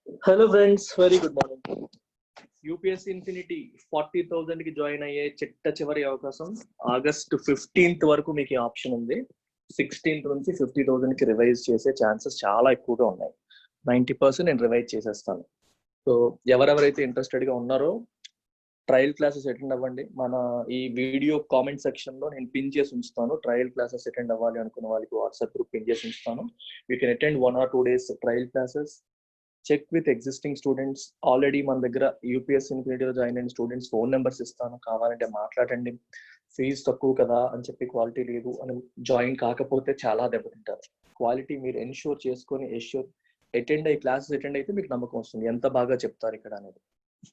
Hello friends, very good morning. UPSC infinity 40,000 కి join అయ్యే చివరి అవకాశం ఆగస్ట్ 15th వరకు మీకు ఈ ఆప్షన్ ఉంది. 16th నుంచి 50,000 కి రివైజ్ చేసే ఛాన్సెస్ చాలా ఎక్కువగా ఉన్నాయి. 90% నేను రివైజ్ చేసేస్తాను. సో ఎవరెవరైతే ఇంట్రెస్టెడ్ గా ఉన్నారో ట్రయల్ క్లాసెస్ అటెండ్ అవ్వండి. మన ఈ వీడియో కామెంట్ సెక్షన్ లో నేను పిన్ చేసి ఉంచుతాను. ట్రయల్ క్లాసెస్ అటెండ్ అవ్వాలి అనుకున్న వాళ్ళకి వాట్సాప్ గ్రూప్ పిన్ చేసి ఉంచుతాను. You can attend 1 or 2 days trial classes. Check with existing students. Already మన దగ్గర యూపీఎస్సీ ఇన్ఫినిటీలో జాయిన్ అయిన స్టూడెంట్స్ ఫోన్ నెంబర్స్ ఇస్తాను, కావాలంటే మాట్లాడండి. ఫీజు తక్కువ కదా అని చెప్పి క్వాలిటీ లేదు అని జాయిన్ కాకపోతే చాలా దెబ్బతింటారు. క్వాలిటీ మీరు ఎన్ష్యూర్ చేసుకొని అటెండ్ అయ్యి క్లాసెస్ అటెండ్ అయితే మీకు నమ్మకం వస్తుంది ఎంత బాగా చెప్తారు ఇక్కడ అనేది.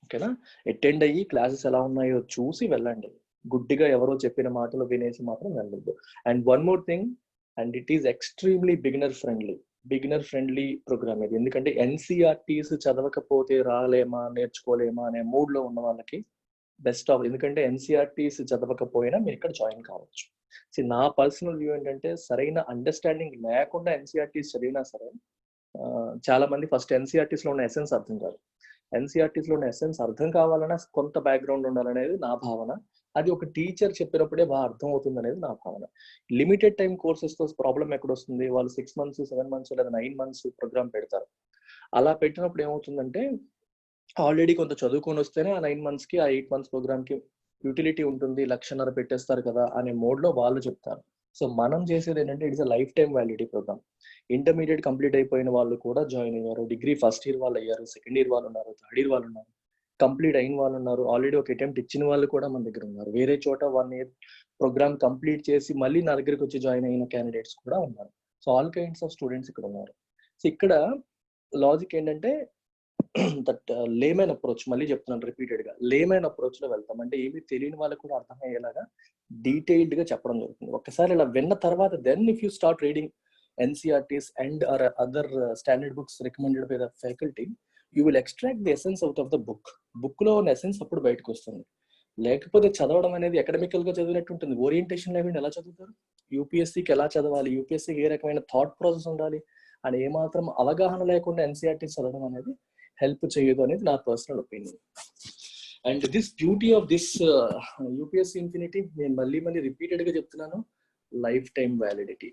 ఓకేనా? అటెండ్ అయ్యి క్లాసెస్ ఎలా ఉన్నాయో చూసి వెళ్ళండి. గుడ్డిగా ఎవరో చెప్పిన మాటలు వినేసి మాత్రం వెళ్ళొద్దు. And one more thing, and it is extremely beginner friendly programme ఇది. ఎందుకంటే ఎన్సీఆర్టీస్ చదవకపోతే రాలేమా, నేర్చుకోలేమా అనే మూడ్ లో ఉన్న వాళ్ళకి బెస్ట్ ఆఫ్. ఎందుకంటే ఎన్సీఆర్టీస్ చదవకపోయినా మీరు ఇక్కడ జాయిన్ కావచ్చు. నా పర్సనల్ వ్యూ ఏంటంటే, సరైన అండర్స్టాండింగ్ లేకుండా ఎన్సీఆర్టీస్ చదివినా సరే చాలా మంది ఫస్ట్ ఎన్సీఆర్టీస్ లో ఉన్న ఎసెన్స్ అర్థం కాదు. ఎన్సీఆర్టీస్ లో ఉన్న ఎసెన్స్ అర్థం కావాలన్నా కొంత బ్యాక్గ్రౌండ్ ఉండాలనేది నా భావన. అది ఒక టీచర్ చెప్పినప్పుడే బాగా అర్థం అవుతుంది అనేది నా భావన. లిమిటెడ్ టైం కోర్సెస్ తో ప్రాబ్లం ఎక్కడ వస్తుంది? వాళ్ళు 6 months 7 months లేదా 9 months ప్రోగ్రామ్ పెడతారు. అలా పెట్టినప్పుడు ఏమవుతుందంటే, ఆల్రెడీ కొంత చదువుకొని వస్తేనే ఆ 9 months కి ఆ 8 months ప్రోగ్రామ్ కి యూటిలిటీ ఉంటుంది, 1,00,000 పెట్టేస్తారు కదా అనే మోడ్ లో వాళ్ళు చెప్తారు. సో మనం చేసేది ఏంటంటే, it's lifetime validity programme. Intermediate complete అయిపోయిన వాళ్ళు కూడా జాయిన్ అయ్యారు, డిగ్రీ ఫస్ట్ ఇయర్ వాళ్ళు అయ్యారు, సెకండ్ ఇయర్ వాళ్ళు ఉన్నారు, థర్డ్ ఇయర్ వాళ్ళు ఉన్నారు, కంప్లీట్ అయిన వాళ్ళు ఉన్నారు, ఆల్రెడీ ఒక అటెంప్ట్ ఇచ్చిన వాళ్ళు కూడా మన దగ్గర ఉన్నారు. వేరే చోట 1 year ప్రోగ్రామ్ కంప్లీట్ చేసి మళ్ళీ నా దగ్గరికి వచ్చి జాయిన్ అయిన క్యాండిడేట్స్ కూడా ఉన్నారు. So all kinds of students ఇక్కడ ఉన్నారు. సో ఇక్కడ లాజిక్ ఏంటంటే, దట్ లేమెన్ అప్రోచ్, మళ్ళీ చెప్తున్నాను రిపీటెడ్ గా, లేమెన్ అప్రోచ్ లో వెళ్తాం. అంటే ఏమి తెలియని వాళ్ళకు కూడా అర్థమయ్యేలాగా డీటెయిల్డ్ గా చెప్పడం జరుగుతుంది. ఒక్కసారి ఇలా విన్న తర్వాత then if you start reading NCRTs and or other standard books recommended by the faculty, you will extract the essence out of the book. Book లో ఉన్న ఎసెన్స్ అప్పుడు బయటకు వస్తుంది. లేకపోతే చదవడం అనేది అకాడమికల్ గా చదివినట్టు ఉంటుంది. ఓరియంటేషన్ లేకుండా ఎలా చదువుతారు? యూపీఎస్సీకి ఎలా చదవాలి, యూపీఎస్సీకి ఏ రకమైన థాట్ ప్రాసెస్ ఉండాలి అని ఏమాత్రం అవగాహన లేకుండా ఎన్సీఆర్టీ చదవడం అనేది హెల్ప్ చేయదు అనేది నా personal opinion. And this beauty of this UPSC infinity, నేను మళ్ళీ రిపీటెడ్ గా చెప్తున్నాను, lifetime validity.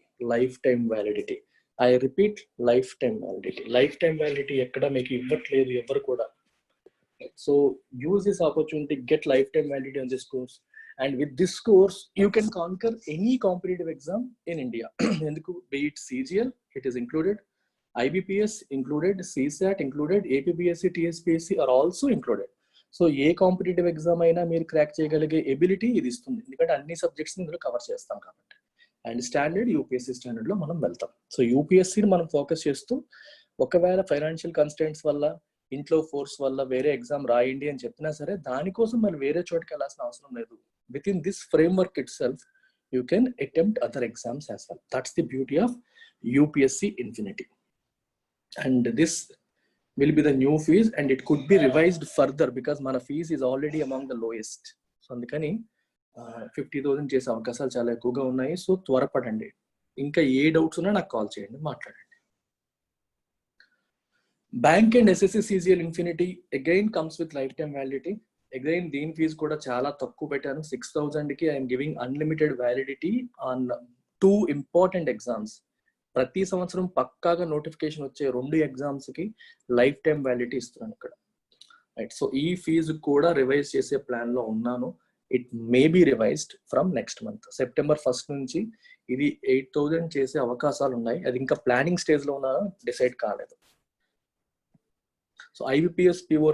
I repeat, lifetime validity ఎక్కడ మీకు ఇవ్వట్లేదు ఎవరు కూడా. So use this opportunity, get lifetime validity on this course. And with this course you can conquer any competitive exam in India. ఎందుకు? Be it CGL, it is included, IBPS included, CSAT included, APPSC, TSPSC are also included. So A competitive exam అయినా మీరు crack చేయగలిగే ability ఇది ఇస్తుంది, ఎందుకంటే అన్ని subjects ఇందులో cover చేస్తాం కాబట్టి. అండ్ స్టాండర్డ్ యూపీఎస్సీ స్టాండర్డ్ లో మనం వెళ్తాం. సో యూపీఎస్సీని మనం ఫోకస్ చేస్తూ, ఒకవేళ ఫైనాన్షియల్ కన్స్టెంట్స్ వల్ల, ఇంట్లో ఫోర్స్ వల్ల వేరే ఎగ్జామ్ రాయండి అని చెప్పినా సరే, దానికోసం మరి వేరే చోటుకి వెళ్ళాల్సిన అవసరం లేదు. With in this framework it self you can attempt other exams as well. That's the beauty of UPSC infinity. And this will be the new fees, and it could be revised further because మన fees is already among the lowest. So అందుకని 50,000 చేసే అవకాశాలు చాలా ఎక్కువగా ఉన్నాయి. So త్వరపడండి. ఇంకా ఏ doubts ఉన్నా నాకు కాల్ చేయండి, మాట్లాడండి. Bank and SSC CGL infinity again comes with lifetime validity. Again దీని ఫీజు కూడా చాలా తక్కువ పెట్టాను. 6,000 కి I'm giving unlimited validity on 2 important exams. ప్రతి సంవత్సరం పక్కాగా నోటిఫికేషన్ వచ్చే 2 ఎగ్జామ్స్ కి లైఫ్ టైం వ్యాలిడిటీ ఇస్తున్నాను ఇక్కడ. రైట్. సో ఈ ఫీజు కూడా రివైజ్ చేసే ప్లాన్ లో ఉన్నాను. It may be revised from next month September 1st నుంచి ఇది 8,000 చేసే అవకాశాలు ఉన్నాయి. అది ఇంకా ప్లానింగ్ స్టేజ్ లో ఉన్నా, డిసైడ్ కాలేదు. సో IBPS PO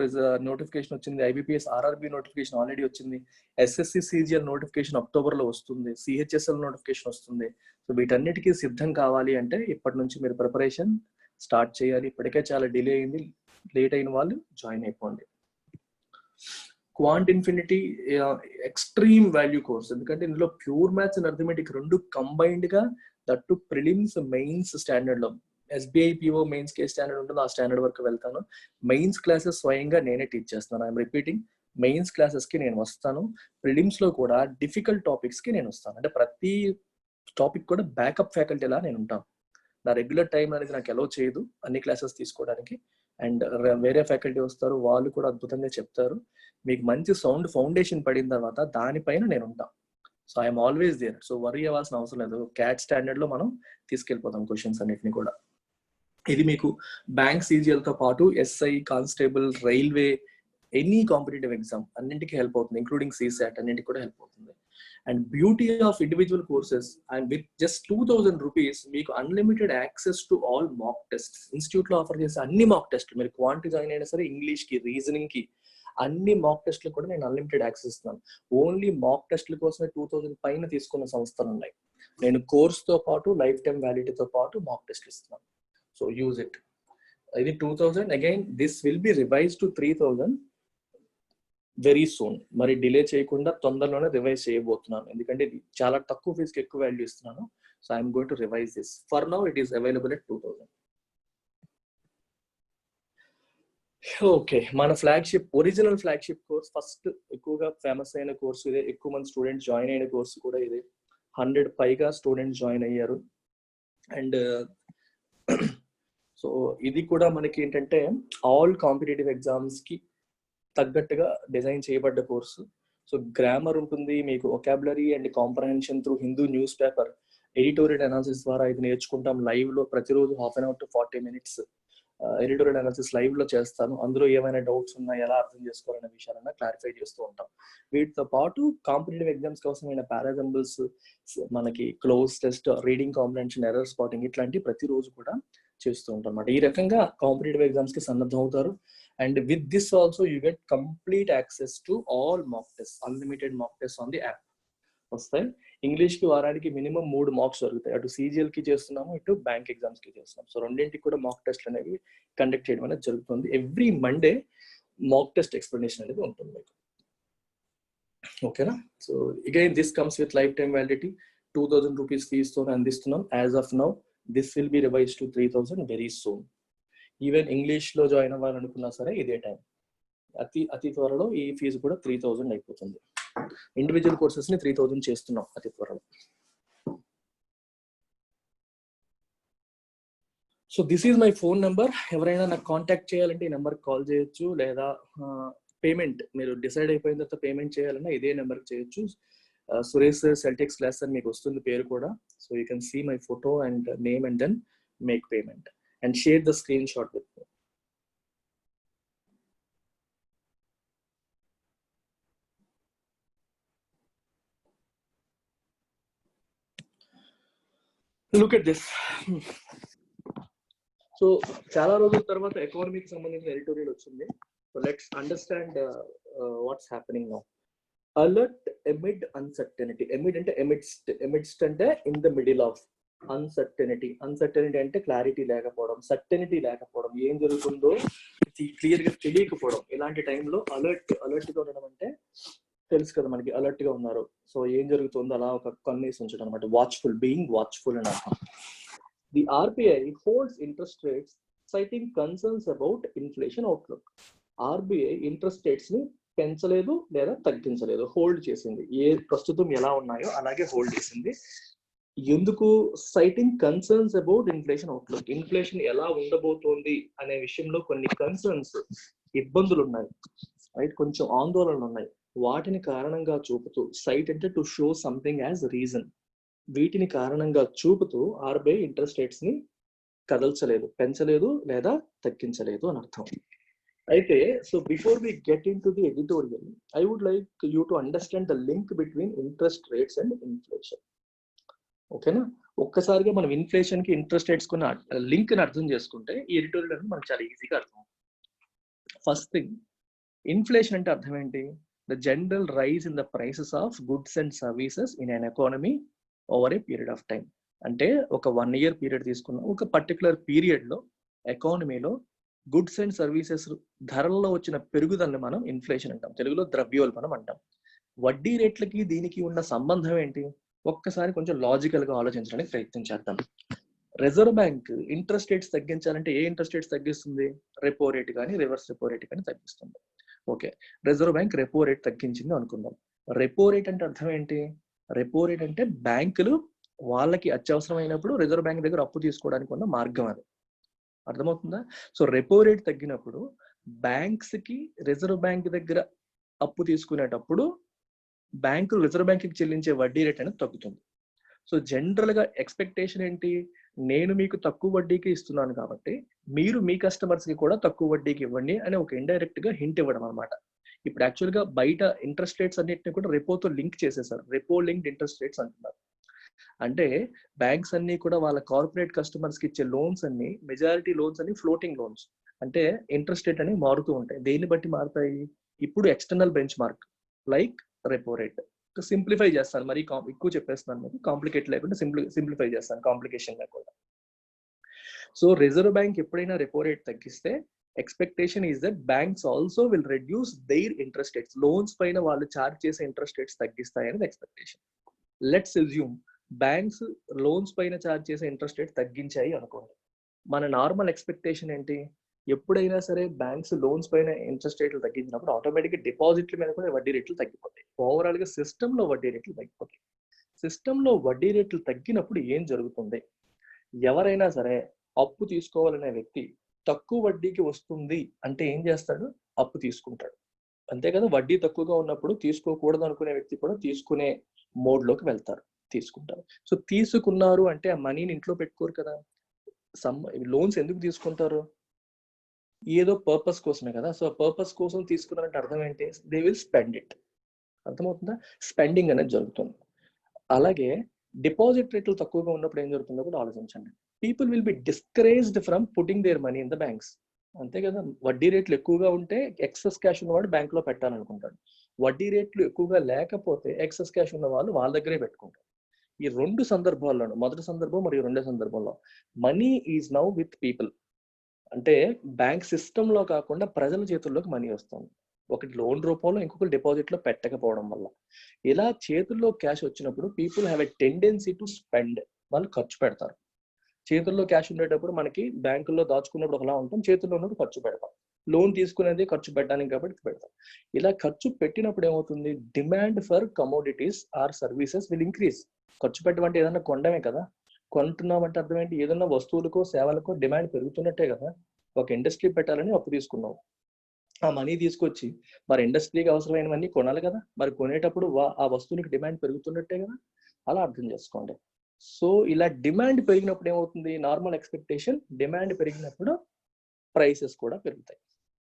నోటిఫికేషన్ వచ్చింది, IBPS RRB నోటిఫికేషన్ ఆల్రెడీ వచ్చింది, SSC CGL నోటిఫికేషన్ అక్టోబర్ లో వస్తుంది, CHSL నోటిఫికేషన్ వస్తుంది. సో వీటన్నిటికీ సిద్ధం కావాలి అంటే ఇప్పటి నుంచి మీరు ప్రిపరేషన్ స్టార్ట్ చేయాలి. ఇప్పటికే చాలా డిలే అయింది, లేట్ అయిన వాళ్ళు జాయిన్ అయిపోండి. Quant infinity extreme value course, ఎందుకంటే ఇందులో pure maths and arithmetic 2 combined గా, దట్టు ప్రిలిమ్స్ మెయిన్స్ స్టాండర్డ్ లో. SBI PO మెయిన్స్ కే స్టాండర్డ్ ఉంటుందో ఆ స్టాండర్డ్ వరకు వెళ్తాను. మెయిన్స్ క్లాసెస్ స్వయంగా నేనే టీచ్ చేస్తాను. ఐఎమ్ రిపీటింగ్, మెయిన్స్ క్లాసెస్ కి నేను వస్తాను. ప్రిలిమ్స్ లో కూడా డిఫికల్ట్ టాపిక్స్ కి నేను వస్తాను. అంటే ప్రతి టాపిక్ కూడా బ్యాకప్ ఫ్యాకల్టీ లా నేను ఉంటాను. నా రెగ్యులర్ టైం అనేది నాకు అలౌ చేయదు అన్ని క్లాసెస్ తీసుకోవడానికి. అండ్ వేరే ఫ్యాకల్టీ వస్తారు, వాళ్ళు కూడా అద్భుతంగా చెప్తారు. మీకు మంచి సౌండ్ ఫౌండేషన్ పడిన తర్వాత దానిపైన నేను ఉంటాను. So I'm always there. So worry అవ్వాల్సిన అవసరం లేదు. క్యాట్ స్టాండర్డ్ లో మనం తీసుకెళ్ళిపోతాం క్వశ్చన్స్ అన్నిటిని కూడా. ఇది మీకు బ్యాంక్ సీజీఎల్ తో పాటు SI, constable, railway, any competitive exam అన్నింటికి హెల్ప్ అవుతుంది, ఇంక్లూడింగ్ సీసాట్ అన్నింటికి కూడా హెల్ప్ అవుతుంది. And beauty of individual courses and with just 2000 rupees మీకు unlimited access to all mock test. Institute లో ఆఫర్ చేసే అన్ని మాక్ టెస్ట్, మీరు క్వాంటిటీ జాయిన్ అయినా సరే, ఇంగ్లీష్ కి, రీజనింగ్ కి, అన్ని మాక్ టెస్ట్లు కూడా నేను అన్లిమిటెడ్ యాక్సెస్ ఇస్తున్నాను. ఓన్లీ మాక్ టెస్ట్ల కోసమే 2000 పైన తీసుకున్న సంస్థలు ఉన్నాయి. నేను కోర్స్ తో పాటు లైఫ్ టైం వ్యాలిటీతో పాటు మాక్ టెస్ట్ ఇస్తున్నాను. So use it. ఇది 2000. Again this will be revise to 3000 very soon. మరి డిలే చేయకుండా తొందరలోనే రివైజ్ చేయబోతున్నాను, ఎందుకంటే ఇది చాలా తక్కువ ఫీజుకి ఎక్కువ వాల్యూ ఇస్తున్నాను. So I'm going to revise this. For now it is available at 2000. Okay, మన flagship, original flagship course, first ఎక్కువగా ఫేమస్ అయిన కోర్సు ఇదే, ఎక్కువ మంది స్టూడెంట్స్ జాయిన్ అయిన కోర్సు కూడా ఇదే. 100 పైగా స్టూడెంట్స్ జాయిన్ అయ్యారు. అండ్ సో ఇది కూడా మనకి ఏంటంటే ఆల్ కాంపిటేటివ్ ఎగ్జామ్స్ కి తగ్గట్టుగా డిజైన్ చేయబడ్డ కోర్సు. సో గ్రామర్ ఉంటుంది, మీకు vocabulary and comprehension through Hindu news paper, editorial analysis ద్వారా ఇది నేర్చుకుంటాం. లైవ్ లో ప్రతిరోజు ½ an hour to 40 minutes editorial analysis live లో చేస్తాను. అందులో ఏమైనా డౌట్స్ ఉన్నా, ఎలా అర్థం చేసుకోవాలనే విషయాలన్నా క్లారిఫై చేస్తూ ఉంటాం. వీటితో పాటు కాంపిటేటివ్ ఎగ్జామ్స్ కోసమైన పారాజంబుల్స్, మనకి cloze test, reading comprehension, error spotting, ఇట్లాంటి ప్రతిరోజు కూడా చేస్తూ ఉంటాం అన్నమాట. ఈ రకంగా కాంపిటేటివ్ ఎగ్జామ్స్ కి సన్నద్ధం అవుతారు. And with this also you get complete access to all mock test, unlimited mock test on the app వస్తాయి. ఇంగ్లీష్ కి వారానికి మినిమం 3 మార్క్స్ జరుగుతాయి. అటు సీజీఎల్ కి చేస్తున్నాము, ఇటు బ్యాంక్ ఎగ్జామ్స్ కి చేస్తున్నాం. సో రెండింటికి కూడా మాక్ టెస్ట్ అనేవి కండక్ట్ చేయడం అనేది జరుగుతుంది. Every Monday mock test explanation అనేది ఉంటుంది మీకు. ఓకేనా? So again this comes with lifetime validity. 2000 rupees ఫీజుతో అందిస్తున్నాం. As of now this will be revise to 3000 very soon. Even English లో జాయిన్ అవ్వాలనుకున్నా సరే ఇదే టైం. అతి త్వరలో ఈ ఫీజు కూడా 3000 అయిపోతుంది. ఇండివిజువల్ కోర్సెస్ ని 3000 చేస్తున్నాం అతి త్వరలో. So this is my phone number. ఎవరైనా నాకు కాంటాక్ట్ చేయాలంటే ఈ నెంబర్కి కాల్ చేయొచ్చు, లేదా పేమెంట్ మీరు డిసైడ్ అయిపోయిన తర్వాత పేమెంట్ చేయాలన్నా ఇదే నెంబర్కి చేయొచ్చు. సురేష్ సెల్టెక్స్ క్లాస్ అని మీకు వస్తుంది పేరు కూడా. So you can see my photo and name and then make payment and share the screenshot with me. Look at this. So చాలా రోజుల తర్వాత ఎకానమీకి సంబంధించిన ఎడిటోరియల్ వచ్చింది. So let's understand what's happening now. Alert amid uncertainty. Amid అంటే amidst, amidst అంటే in the middle of. Uncertainty, uncertainty అంటే clarity లేకపోవడం, సర్టెనిటీ లేకపోవడం, ఏం జరుగుతుందో క్లియర్ గా తెలియకపోవడం. ఇలాంటి టైంలో అలర్ట్ గా ఉండడం అంటే తెలుసు కదా మనకి, అలర్ట్ గా ఉన్నారు, సో ఏం జరుగుతుందో అలా ఒక కన్నేసి ఉంచడం అనమాట. వాచ్ఫుల్, బీయింగ్ వాచ్ఫుల్ అని అర్థం. The RBI holds interest rates citing concerns about inflation outlook. RBI interest rates ని పెంచలేదు లేదా తగ్గించలేదు, హోల్డ్ చేసింది. ఏ ప్రస్తుతం ఎలా ఉన్నాయో అలాగే హోల్డ్ చేసింది. ఎందుకు? Citing concerns about inflation outlook. Inflation ఎలా ఉండబోతోంది అనే విషయంలో కొన్ని కన్సర్న్స్, ఇబ్బందులు ఉన్నాయి, రైట్, కొంచెం ఆందోళనలు ఉన్నాయి. వాటిని కారణంగా చూపుతూ, సైట్ అంటే to show something as reason, వీటిని కారణంగా చూపుతూ ఆర్బీఐ ఇంట్రెస్ట్ రేట్స్ ని కదల్చలేదు, పెంచలేదు లేదా తగ్గించలేదు అని అర్థం. అయితే so before we get into the editorial, I would like you to understand the link between interest rates and inflation. ఓకేనా? ఒక్కసారిగా మనం ఇన్ఫ్లేషన్ కి ఇంట్రెస్ట్ రేట్స్ కొన్న లింక్ ని అర్థం చేసుకుంటే ఈ ఎడిటోరియల్ అనేది మనకు చాలా ఈజీగా అర్థం. ఫస్ట్ థింగ్, ఇన్ఫ్లేషన్ అంటే అర్థం ఏంటి? The general rise in the prices of goods and services in an economy over a period of time. అంటే ఒక 1 year పీరియడ్ తీసుకున్నాం, ఒక పర్టికులర్ పీరియడ్ లో ఎకానమీలో గుడ్స్ అండ్ సర్వీసెస్ ధరల్లో వచ్చిన పెరుగుదలని మనం ఇన్ఫ్లేషన్ అంటాం, తెలుగులో ద్రవ్యోల్బణం అంటాం. వడ్డీ రేట్లకి దీనికి ఉన్న సంబంధం ఏంటి? ఒక్కసారి కొంచెం లాజికల్ గా ఆలోచించడానికి ప్రయత్నం చేద్దాం. రిజర్వ్ బ్యాంక్ ఇంట్రెస్ట్ రేట్స్ తగ్గించాలంటే ఏ ఇంట్రెస్ట్ రేట్స్ తగ్గిస్తుంది? రెపో రేట్ కానీ రివర్స్ రెపో రేట్ కానీ తగ్గిస్తుంది. Okay, reserve bank repo rate తగ్గించింది అనుకుందాం. రెపో రేట్ అంటే అర్థం ఏంటి? రెపో రేట్ అంటే బ్యాంకులు వాళ్ళకి అత్యవసరమైనప్పుడు రిజర్వ్ బ్యాంక్ దగ్గర అప్పు తీసుకోవడానికి ఉన్న మార్గం అది. అర్థమవుతుందా? సో రెపో రేట్ తగ్గినప్పుడు బ్యాంక్స్ కి రిజర్వ్ బ్యాంక్ దగ్గర అప్పు తీసుకునేటప్పుడు బ్యాంకు రిజర్వ్ బ్యాంక్ కి చెల్లించే వడ్డీ రేట్ అనేది తగ్గుతుంది. సో జనరల్ గా ఎక్స్పెక్టేషన్ ఏంటి? నేను మీకు తక్కువ వడ్డీకి ఇస్తున్నాను కాబట్టి మీరు మీ కస్టమర్స్ కి కూడా తక్కువ వడ్డీకి ఇవ్వండి అని ఒక ఇండైరెక్ట్ గా హింట్ ఇవ్వడం అనమాట. ఇప్పుడు యాక్చువల్ గా బయట ఇంట్రెస్ట్ రేట్స్ అన్నిటిని కూడా రెపోతో లింక్ చేసేసారు. రెపో లింక్డ్ ఇంట్రెస్ట్ రేట్స్ అంటున్నారు. అంటే బ్యాంక్స్ అన్ని కూడా వాళ్ళ కార్పొరేట్ కస్టమర్స్ కి ఇచ్చే లోన్స్ అన్ని, మెజారిటీ లోన్స్ అన్ని ఫ్లోటింగ్ లోన్స్. అంటే ఇంట్రెస్ట్ రేట్ అనేవి మారుతూ ఉంటాయి. దేన్ని బట్టి మారుతాయి? ఇప్పుడు external bench mark like repo rate. Simplify చేస్తాను, మరి ఎక్కువ చెప్పేస్తున్నాను, మీకు కాంప్లికేట్ లేకుండా సింప్లిఫై చేస్తాను, కాంప్లికేషన్ లేకుండా. సో రిజర్వ్ బ్యాంక్ ఎప్పుడైనా రెపో రేట్ తగ్గిస్తే expectation is that banks also will reduce their interest rates. Loans పైన వాళ్ళు చార్జ్ చేసే ఇంట్రెస్ట్ రేట్స్ తగ్గిస్తాయనేది expectation. Let's assume banks loans పైన చార్జ్ చేసే ఇంట్రెస్ట్ రేట్ తగ్గించాయి అనుకోండి. మన నార్మల్ ఎక్స్పెక్టేషన్ ఏంటి? ఎప్పుడైనా సరే బ్యాంక్స్ లోన్స్ పైన ఇంట్రెస్ట్ రేట్లు తగ్గించినప్పుడు ఆటోమేటిక్గా డిపాజిట్ల మీద కూడా వడ్డీ రేట్లు తగ్గిపోతాయి. ఓవరాల్ గా సిస్టమ్ లో వడ్డీ రేట్లు తగ్గిపోతాయి. సిస్టమ్ లో వడ్డీ రేట్లు తగ్గినప్పుడు ఏం జరుగుతుంది? ఎవరైనా సరే అప్పు తీసుకోవాలనే వ్యక్తి తక్కువ వడ్డీకి వస్తుంది అంటే ఏం చేస్తాడు? అప్పు తీసుకుంటాడు. అంతే కదా, వడ్డీ తక్కువగా ఉన్నప్పుడు తీసుకోకూడదు అనుకునే వ్యక్తి కూడా తీసుకునే మోడ్ లోకి వెళ్తారు, తీసుకుంటారు. సో తీసుకున్నారు అంటే ఆ మనీని ఇంట్లో పెట్టుకోరు కదా. లోన్స్ ఎందుకు తీసుకుంటారు? ఏదో పర్పస్ కోసమే కదా. సో పర్పస్ కోసం తీసుకున్నారంటే అర్థం ఏంటి? They will spend it. అర్థమవుతుందా? స్పెండింగ్ అనేది జరుగుతుంది. అలాగే డిపాజిట్ రేట్లు తక్కువగా ఉన్నప్పుడు ఏం జరుగుతుందో కూడా ఆలోచించండి. People will be discouraged from putting their money in the banks. అంతే కదా, వడ్డీ రేట్లు ఎక్కువగా ఉంటే ఎక్సెస్ క్యాష్ ఉన్నవాడు బ్యాంక్ లో పెట్టాలనుకుంటాడు. వడ్డీ రేట్లు ఎక్కువగా లేకపోతే ఎక్సెస్ క్యాష్ ఉన్న వాళ్ళు వాళ్ళ దగ్గరే పెట్టుకుంటారు. ఈ రెండు సందర్భాల్లోనూ, మొదటి సందర్భం మరియు రెండో సందర్భంలో, money is now with people. అంటే బ్యాంక్ సిస్టమ్ లో కాకుండా ప్రజల చేతుల్లోకి మనీ వస్తుంది. ఒకటి లోన్ రూపంలో, ఇంకొకటి డిపాజిట్ లో పెట్టకపోవడం వల్ల. ఇలా చేతుల్లో క్యాష్ వచ్చినప్పుడు people have a tendency to spend. వాళ్ళు ఖర్చు పెడతారు. చేతుల్లో క్యాష్ ఉండేటప్పుడు మనకి బ్యాంకుల్లో దాచుకున్నప్పుడు ఒకలా ఉంటాం, చేతుల్లో ఉన్నప్పుడు ఖర్చు పెడతాం. లోన్ తీసుకునేది ఖర్చు పెట్టడానికి కాబట్టి పెడతాం. ఇలా ఖర్చు పెట్టినప్పుడు ఏమవుతుంది? Demand for commodities or services will increase. ఖర్చు పెట్టమంటే ఏదన్నా కొండమే కదా. కొంటున్నామంటే అర్థం ఏంటి? ఏదన్నా వస్తువులకో సేవలకో డిమాండ్ పెరుగుతున్నట్టే కదా. ఒక ఇండస్ట్రీ పెట్టాలని అప్పు తీసుకున్నావు, ఆ మనీ తీసుకొచ్చి మరి ఇండస్ట్రీకి అవసరమైనవన్నీ కొనాలి కదా. మరి కొనేటప్పుడు ఆ వస్తువునికి డిమాండ్ పెరుగుతున్నట్టే కదా. అలా అర్థం చేసుకోండి. సో ఇలా డిమాండ్ పెరిగినప్పుడు ఏమవుతుంది? నార్మల్ ఎక్స్పెక్టేషన్, డిమాండ్ పెరిగినప్పుడు ప్రైసెస్ కూడా పెరుగుతాయి.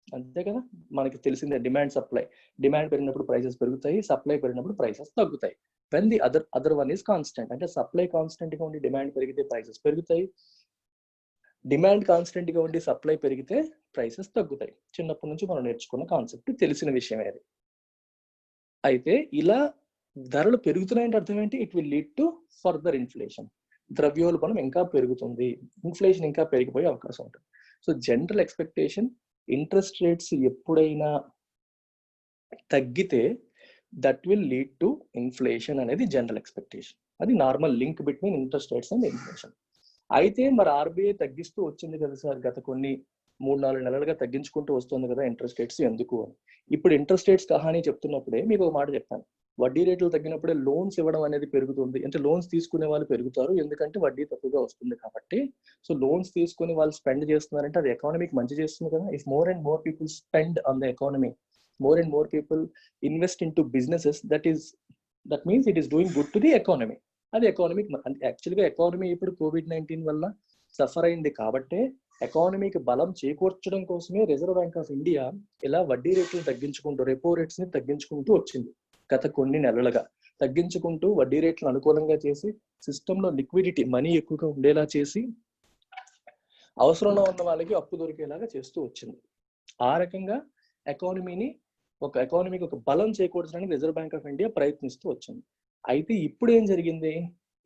అంతే కదా, మనకి తెలిసిందే డిమాండ్ సప్లై. డిమాండ్ పెరిగినప్పుడు ప్రైసెస్ పెరుగుతాయి, సప్లై పెరిగినప్పుడు ప్రైసెస్ తగ్గుతాయి. When the other one is constant. అంటే సప్లై కాన్స్టెంట్ గా ఉండి డిమాండ్ పెరిగితే ప్రైసెస్ పెరుగుతాయి, డిమాండ్ కాన్స్టెంట్ గా ఉండి సప్లై పెరిగితే ప్రైసెస్ తగ్గుతాయి. చిన్నప్పటి నుంచి మనం నేర్చుకున్న కాన్సెప్ట్, తెలిసిన విషయమే అది. అయితే ఇలా ధరలు పెరుగుతున్నాయంటే అర్థం ఏంటి? It will lead to further inflation. ద్రవ్యోల్బణం ఇంకా పెరుగుతుంది, ఇన్ఫ్లేషన్ ఇంకా పెరిగిపోయే అవకాశం ఉంటుంది. So general expectation, interest rates ఎప్పుడైనా తగ్గితే that will lead to inflation అనేది జనరల్ ఎక్స్పెక్టేషన్. అది normal link between interest rates and inflation. అయితే మరి ఆర్బీఐ తగ్గిస్తూ వచ్చింది కదా సార్, గత కొన్ని 3-4 నెలలుగా తగ్గించుకుంటూ వస్తుంది కదా ఇంట్రెస్ట్ రేట్స్, ఎందుకు అని. ఇప్పుడు ఇంట్రెస్ట్ రేట్స్ కహాని చెప్తున్నప్పుడే మీకు ఒక మాట చెప్తాను. వడ్డీ రేట్లు తగ్గినప్పుడే లోన్స్ ఇవ్వడం అనేది పెరుగుతుంది. అంటే లోన్స్ తీసుకునే వాళ్ళు పెరుగుతారు, ఎందుకంటే వడ్డీ తక్కువగా వస్తుంది కాబట్టి. సో లోన్స్ తీసుకుని వాళ్ళు స్పెండ్ చేస్తున్నారంటే అది ఎకానమీకి మంచి చేస్తుంది కదా. If more and more people spend on the economy, more and more people invest in to businesses, that means it is doing good to the economy. అది ఎకానమీకి యాక్చువల్గా ఎకానమీ ఇప్పుడు COVID-19 వల్ల సఫర్ అయింది కాబట్టే ఎకానమీకి బలం చేకూర్చడం కోసమే రిజర్వ్ బ్యాంక్ ఆఫ్ ఇండియా ఇలా వడ్డీ రేట్లు తగ్గించుకుంటూ, రెపో రేట్స్ ని తగ్గించుకుంటూ వచ్చింది. గత కొన్ని నెలలుగా తగ్గించుకుంటూ వడ్డీ రేట్లను అనుకూలంగా చేసి, సిస్టంలో లిక్విడిటీ, మనీ ఎక్కువగా ఉండేలా చేసి, అవసరంలో ఉన్న వాళ్ళకి అప్పు దొరికేలాగా చేస్తూ వచ్చింది. ఆ రకంగా ఎకానమీకి ఒక బలం చేకూర్చడానికి రిజర్వ్ బ్యాంక్ ఆఫ్ ఇండియా ప్రయత్నిస్తూ వచ్చింది. అయితే ఇప్పుడు ఏం జరిగింది?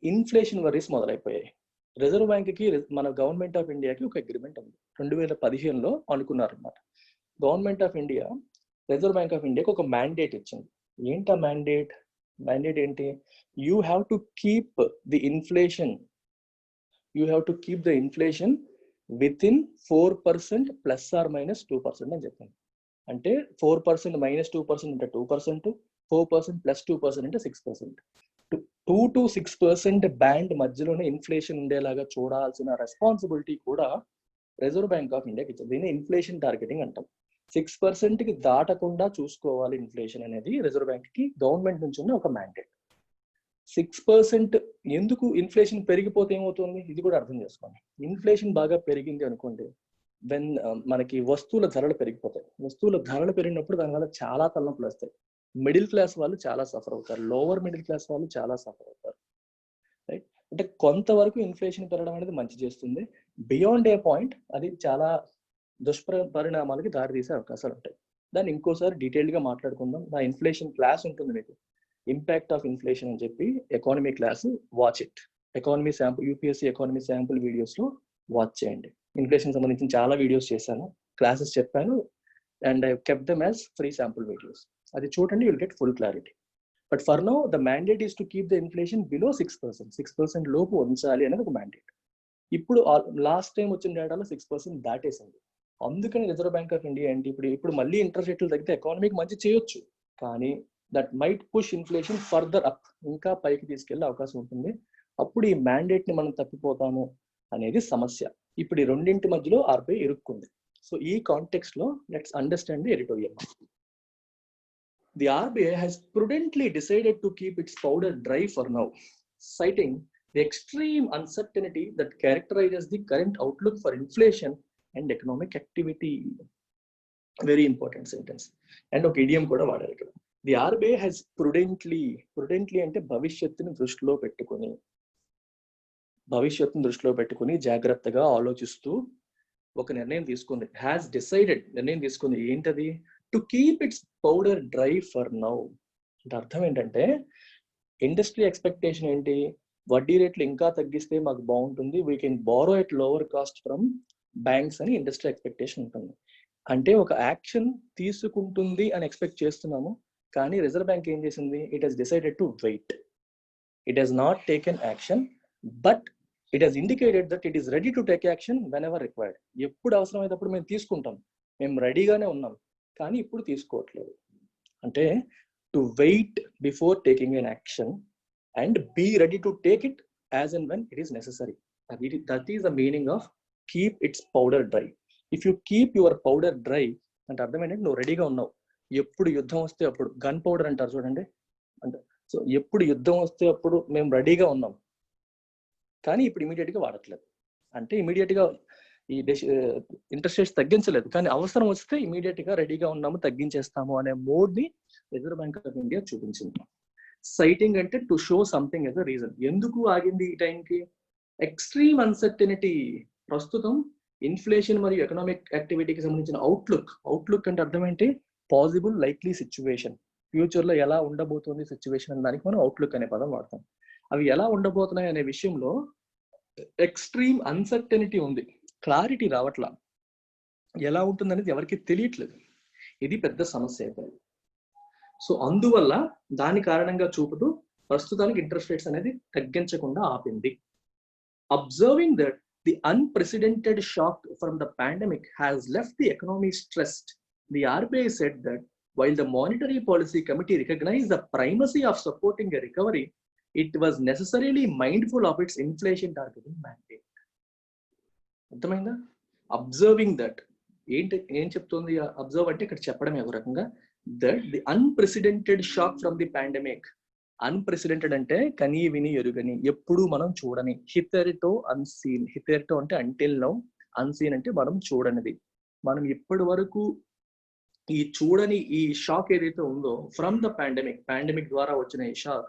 ఇన్ఫ్లేషన్ వరీస్ మొదలైపోయాయి. రిజర్వ్ బ్యాంక్ కి మన గవర్నమెంట్ ఆఫ్ ఇండియాకి ఒక అగ్రిమెంట్ ఉంది. 2015లో అనుకున్నారన్నమాట. Government of India reserve bank of ఇండియాకి ఒక మ్యాండేట్ ఇచ్చింది. ఏంటి ఆ మ్యాండేట్ ఏంటి? You have to keep the inflation within 4% ±2% అని చెప్పింది. అంటే 4% -2% అంటే 2%, 4% +2% అంటే 6%. 2 to 6% బ్యాండ్ మధ్యలోనే ఇన్ఫ్లేషన్ ఉండేలాగా చూడాల్సిన రెస్పాన్సిబిలిటీ కూడా రిజర్వ్ బ్యాంక్ ఆఫ్ ఇండియాకి ఇచ్చారు. దీన్ని ఇన్ఫ్లేషన్ టార్గెటింగ్ అంటాం. 6%కి దాటకుండా చూసుకోవాలి ఇన్ఫ్లేషన్ అనేది రిజర్వ్ బ్యాంక్ కి గవర్నమెంట్ నుంచి ఉన్న ఒక మ్యాండేట్. 6% ఎందుకు ఇన్ఫ్లేషన్ పెరిగిపోతే ఏమవుతుంది ఇది కూడా అర్థం చేసుకోండి. ఇన్ఫ్లేషన్ బాగా పెరిగింది అనుకోండి, వెన్ మనకి వస్తువుల ధరలు పెరిగిపోతాయి. వస్తువుల ధరలు పెరిగినప్పుడు దానివల్ల చాలా తలనొప్పులు వస్తాయి. మిడిల్ క్లాస్ వాళ్ళు చాలా సఫర్ అవుతారు, లోవర్ మిడిల్ క్లాస్ వాళ్ళు చాలా సఫర్ అవుతారు, రైట్? అంటే కొంతవరకు ఇన్ఫ్లేషన్ పెరగడం అనేది మంచి చేస్తుంది. బియాండ్ ఏ పాయింట్ అది చాలా దుష్పరిణామాలకి దారితీసే అవకాశాలు ఉంటాయి. దాన్ని ఇంకోసారి డీటెయిల్గా మాట్లాడుకుందాం. నా ఇన్ఫ్లేషన్ క్లాస్ ఉంటుంది మీకు, ఇంపాక్ట్ ఆఫ్ ఇన్ఫ్లేషన్ అని చెప్పి economy class, watch it. Economy sample, UPSC economy sample videos లో వాచ్ చేయండి. ఇన్ఫ్లేషన్ సంబంధించిన చాలా వీడియోస్ చేశాను, క్లాసెస్ చెప్పాను, and I kept them as free sample videos. అది చూడండి, will get full clarity. But for now the mandate is to keep the inflation below 6%. 6% లోపు ఉంచాలి అనేది ఒక మ్యాండేట్. ఇప్పుడు లాస్ట్ టైం వచ్చిన డేటాలో 6% దాటేసింది. అందుకని రిజర్వ్ బ్యాంక్ ఆఫ్ ఇండియా ఏంటి, ఇప్పుడు మళ్ళీ ఇంట్రెస్ట్ రేట్లు తగ్గితే ఎకానమీకి మంచి చేయొచ్చు, కానీ that might push inflation further up, ఇంకా పైకి తీసుకెళ్లే అవకాశం ఉంటుంది. అప్పుడు ఈ మ్యాండేట్ ని మనం తప్పిపోతాము అనేది సమస్య. ఇప్పుడు ఈ రెండింటి మధ్యలో ఆర్బీఐ ఇరుక్కుంది. సో ఈ కాంటెక్స్ట్ లో let's understand the editorial. The RBI has prudently decided to keep its powder dry for now, citing the extreme uncertainty that characterizes the current outlook for inflation and economic activity. Very important sentence. And ఒక idiom కూడా వాడారు ఇక్కడ. The RBI has prudently అంటే భవిష్యత్తుని దృష్టిలో పెట్టుకుని జాగ్రత్తగా ఆలోచిస్తూ ఒక నిర్ణయం తీసుకుంది. హ్యాస్ డిసైడెడ్, నిర్ణయం తీసుకుంది. ఏంటది? To keep its powder dry for now. అంటే అర్థం ఏంటంటే, ఇండస్ట్రీ ఎక్స్పెక్టేషన్ ఏంటి? వడ్డీ రేట్లు ఇంకా తగ్గిస్తే మాకు బాగుంటుంది, we can borrow at lower cost from banks అని ఇండస్ట్రీ ఎక్స్పెక్టేషన్ ఉంటుంది. అంటే ఒక యాక్షన్ తీసుకుంటుంది అని ఎక్స్పెక్ట్ చేస్తున్నాము, కానీ రిజర్వ్ బ్యాంక్ ఏం చేసింది? It has decided to wait. It has not taken action, but it has indicated that it is ready to take action whenever required. ఎప్పుడు అవసరమైనప్పుడు మేము తీసుకుంటాం, మేము రెడీగానే ఉన్నాం, కానీ ఇప్పుడు తీసుకోవట్లేదు. అంటే to wait before taking an action and be ready to take it as and when it is necessary. That is the meaning of keep its powder dry. If you keep your powder dry అంటే అర్థం ఏంటంటే నువ్వు రెడీగా ఉన్నావు. ఎప్పుడు యుద్ధం వస్తే అప్పుడు, గన్ పౌడర్ అంటారు చూడండి, అంటే సో ఎప్పుడు యుద్ధం వస్తే అప్పుడు మేము రెడీగా ఉన్నాం, కానీ ఇప్పుడు ఇమీడియట్ గా వాడట్లేదు. అంటే ఇమీడియట్ గా ఈ ఇంట్రెస్ట్ రేట్స్ తగ్గించలేదు, కానీ అవసరం వస్తే ఇమీడియట్ గా రెడీగా ఉన్నాము, తగ్గించేస్తాము అనే మోడ్ ని రిజర్వ్ బ్యాంక్ ఆఫ్ ఇండియా చూపించింది. సైటింగ్ అంటే to show something yes a reason. ఎందుకు ఆగింది ఈ టైంకి? Extreme uncertainty. ప్రస్తుతం ఇన్ఫ్లేషన్ మరియు ఎకనామిక్ యాక్టివిటీకి సంబంధించిన అవుట్లుక్ అంటే అర్థం ఏంటి? పాసిబుల్ లైక్లీ సిచ్యువేషన్, ఫ్యూచర్ లో ఎలా ఉండబోతుంది సిచ్యువేషన్ అనే దానికి మనం అవుట్లుక్ అనే పదం వాడతాం. అవి ఎలా ఉండబోతున్నాయి అనే విషయంలో ఎక్స్ట్రీమ్ అన్సర్టెనిటీ ఉంది, క్లారిటీ రావట్లా, ఎలా ఉంటుందనేది ఎవరికి తెలియట్లేదు. ఇది పెద్ద సమస్య అయిపోయింది. సో అందువల్ల దాని కారణంగా చూపుతూ ప్రస్తుతానికి ఇంట్రెస్ట్ రేట్స్ అనేది తగ్గించకుండా ఆపింది. Observing that the unprecedented shock from the pandemic has left the economy stressed, the RBI said that while the monetary policy committee recognized the primacy of supporting a recovery, it was necessarily mindful of its inflation targeting mandate. అర్థమైందా? Observing that ఏంటి, ఏం చెప్తుంది? Observe అంటే ఇక్కడ చెప్పడం ఒక రకంగా, that the unprecedented shock from the pandemic. Unprecedented అంటే కనీ విని ఎరుగని, ఎప్పుడు మనం చూడని. హిథెర్టో అన్సీన్. హిథెర్టో అంటే అంటిల్ నౌ, అన్సీన్ అంటే మనం చూడనిది. మనం ఇప్పటి వరకు ఈ చూడని ఈ షాక్ ఏదైతే ఉందో ఫ్రమ్ ద పాండమిక్ ద్వారా వచ్చిన ఈ shock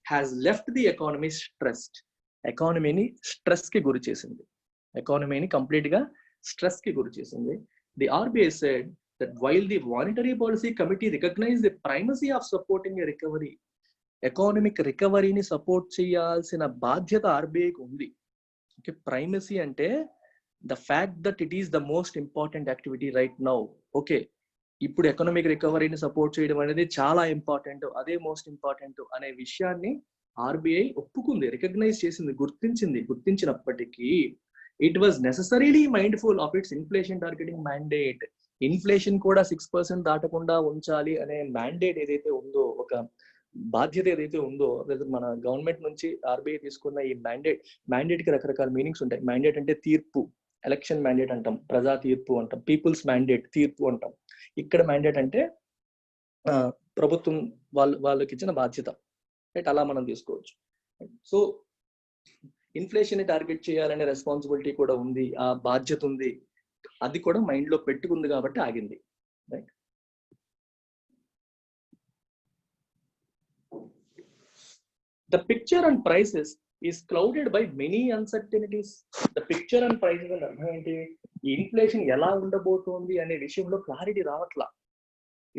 has left the economy stressed. ఎకానమీని స్ట్రెస్ కి గురి చేసింది, ఎకానమీని కంప్లీట్ గా స్ట్రెస్ కి గురి చేసింది. The RBI said that while the monetary policy committee recognize the primacy of supporting a recovery. Economic రికవరీని సపోర్ట్ చేయాల్సిన బాధ్యత ఆర్బీఐకి ఉంది. ఓకే, ప్రైమసీ అంటే the fact that it is the most important activity right now. Okay, ఇప్పుడు economic రికవరీని support చేయడం అనేది చాలా ఇంపార్టెంట్, అదే మోస్ట్ ఇంపార్టెంట్ అనే విషయాన్ని ఆర్బీఐ ఒప్పుకుంది, రికగ్నైజ్ చేసింది, గుర్తించినప్పటికీ it was necessarily mindful of its inflation targeting mandate. Inflation కూడా 6% దాటకుండా ఉంచాలి అనే మ్యాండేట్ ఏదైతే ఉందో, ఒక బాధ్యత ఏదైతే ఉందో, మన గవర్నమెంట్ నుంచి ఆర్బీఐ తీసుకున్న ఈ మ్యాండేట్ కి రకరకాల మీనింగ్స్ ఉంటాయి. మ్యాండేట్ అంటే తీర్పు, ఎలక్షన్ మ్యాండేట్ అంటాం, ప్రజా తీర్పు అంటాం, పీపుల్స్ మ్యాండేట్ తీర్పు అంటాం. ఇక్కడ మ్యాండేట్ అంటే ప్రభుత్వం వాళ్ళకి ఇచ్చిన బాధ్యత, రైట్? అలా మనం తీసుకోవచ్చు. సో ఇన్ఫ్లేషన్ ని టార్గెట్ చేయాలనే రెస్పాన్సిబిలిటీ కూడా ఉంది, ఆ బాధ్యత ఉంది, అది కూడా మైండ్ లో పెట్టుకుంది కాబట్టి ఆగింది, right? The picture and prices is clouded by many uncertainties. The picture and prices అని అర్థం ఏంటి? ఈ ఇన్ఫ్లేషన్ ఎలా ఉండబోతోంది అనే విషయంలో క్లారిటీ రావట్లా.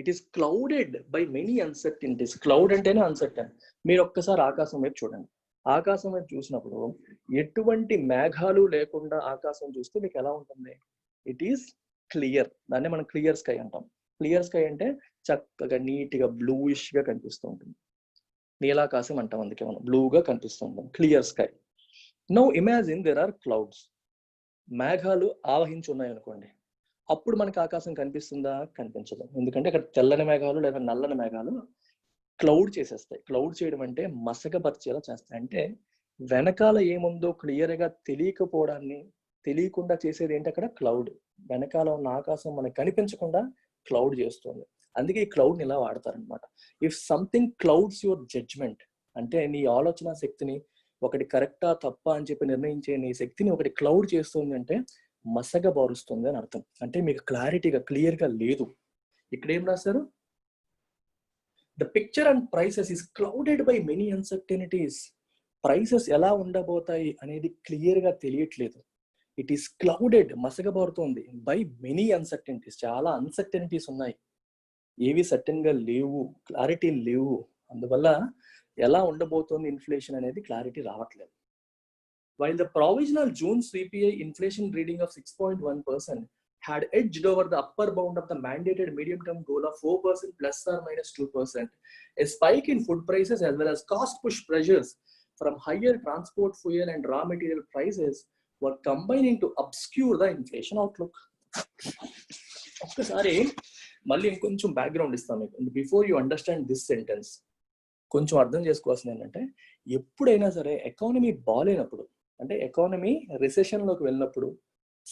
It is clouded by many uncertainties. Cloud అంటేనే అన్సర్టన్. మీరు ఒక్కసారి ఆకాశం వైపు చూడండి. ఆకాశం వైపు చూసినప్పుడు ఎటువంటి మేఘాలు లేకుండా ఆకాశం చూస్తే మీకు ఎలా ఉంటుంది? It is clear. దాన్ని మనం క్లియర్ స్కై అంటాం. క్లియర్ స్కై అంటే చక్కగా నీట్గా బ్లూయిష్ గా కనిపిస్తూ ఉంటుంది. నీలాకాశం అంటాం, అందుకే మనం బ్లూగా కనిపిస్తూ ఉంటాం, clear sky. Now imagine there are clouds. మేఘాలు ఆవహించి ఉన్నాయి అనుకోండి, అప్పుడు మనకి ఆకాశం కనిపిస్తుందా? కనిపించదు. ఎందుకంటే అక్కడ తెల్లని మేఘాలు లేదా నల్లని మేఘాలు క్లౌడ్ చేసేస్తాయి. క్లౌడ్ చేయడం అంటే మసకపరిచేలా చేస్తాయి. అంటే వెనకాల ఏముందో క్లియర్ గా తెలియకుండా చేసేది ఏంటి? అక్కడ క్లౌడ్. వెనకాల ఉన్న ఆకాశం మనకు కనిపించకుండా క్లౌడ్ చేస్తుంది. అందుకే ఈ క్లౌడ్ ని ఇలా వాడతారనమాట. If something clouds your judgment, అంటే నీ ఆలోచన శక్తిని, ఒకటి కరెక్టా తప్ప అని చెప్పి నిర్ణయించే నీ శక్తిని ఒకటి క్లౌడ్ చేస్తుంది అంటే మసగబారుస్తుంది అని అర్థం. అంటే మీకు క్లారిటీగా క్లియర్ గా లేదు. ఇక్కడ ఏం రాశారు? The picture and prices is clouded by many uncertainties. Prices ఎలా ఉండబోతాయి అనేది క్లియర్ గా తెలియట్లేదు. ఇట్ ఈస్ క్లౌడెడ్, మసగబారుతోంది, బై మెనీ అన్సర్టనిటీస్. చాలా అన్సర్టనిటీస్ ఉన్నాయి, ఏవి సర్టెన్ గా లేవు, క్లారిటీ లేవు. అందువల్ల ఎలా ఉండబోతోంది ఇన్ఫ్లేషన్ అనేది క్లారిటీ రావట్లేదు. While the provisional June CPI inflation reading of 6.1% had edged over the upper bound of the mandated medium-term goal of 4% plus or minus 2%, a spike in food prices as well as cost push pressures from higher transport fuel and raw material prices were combining to obscure the inflation outlook. ఒక్కసారి మళ్ళీ ఇంకొంచెం background ఇస్తాను మీకు. Before you understand this sentence కొంచెం అర్థం చేసుకోవాల్సింది ఏంటంటే, ఎప్పుడైనా సరే ఎకానమీ బాగాలేనప్పుడు, అంటే ఎకానమీ రిసెషన్ లోకి వెళ్ళినప్పుడు,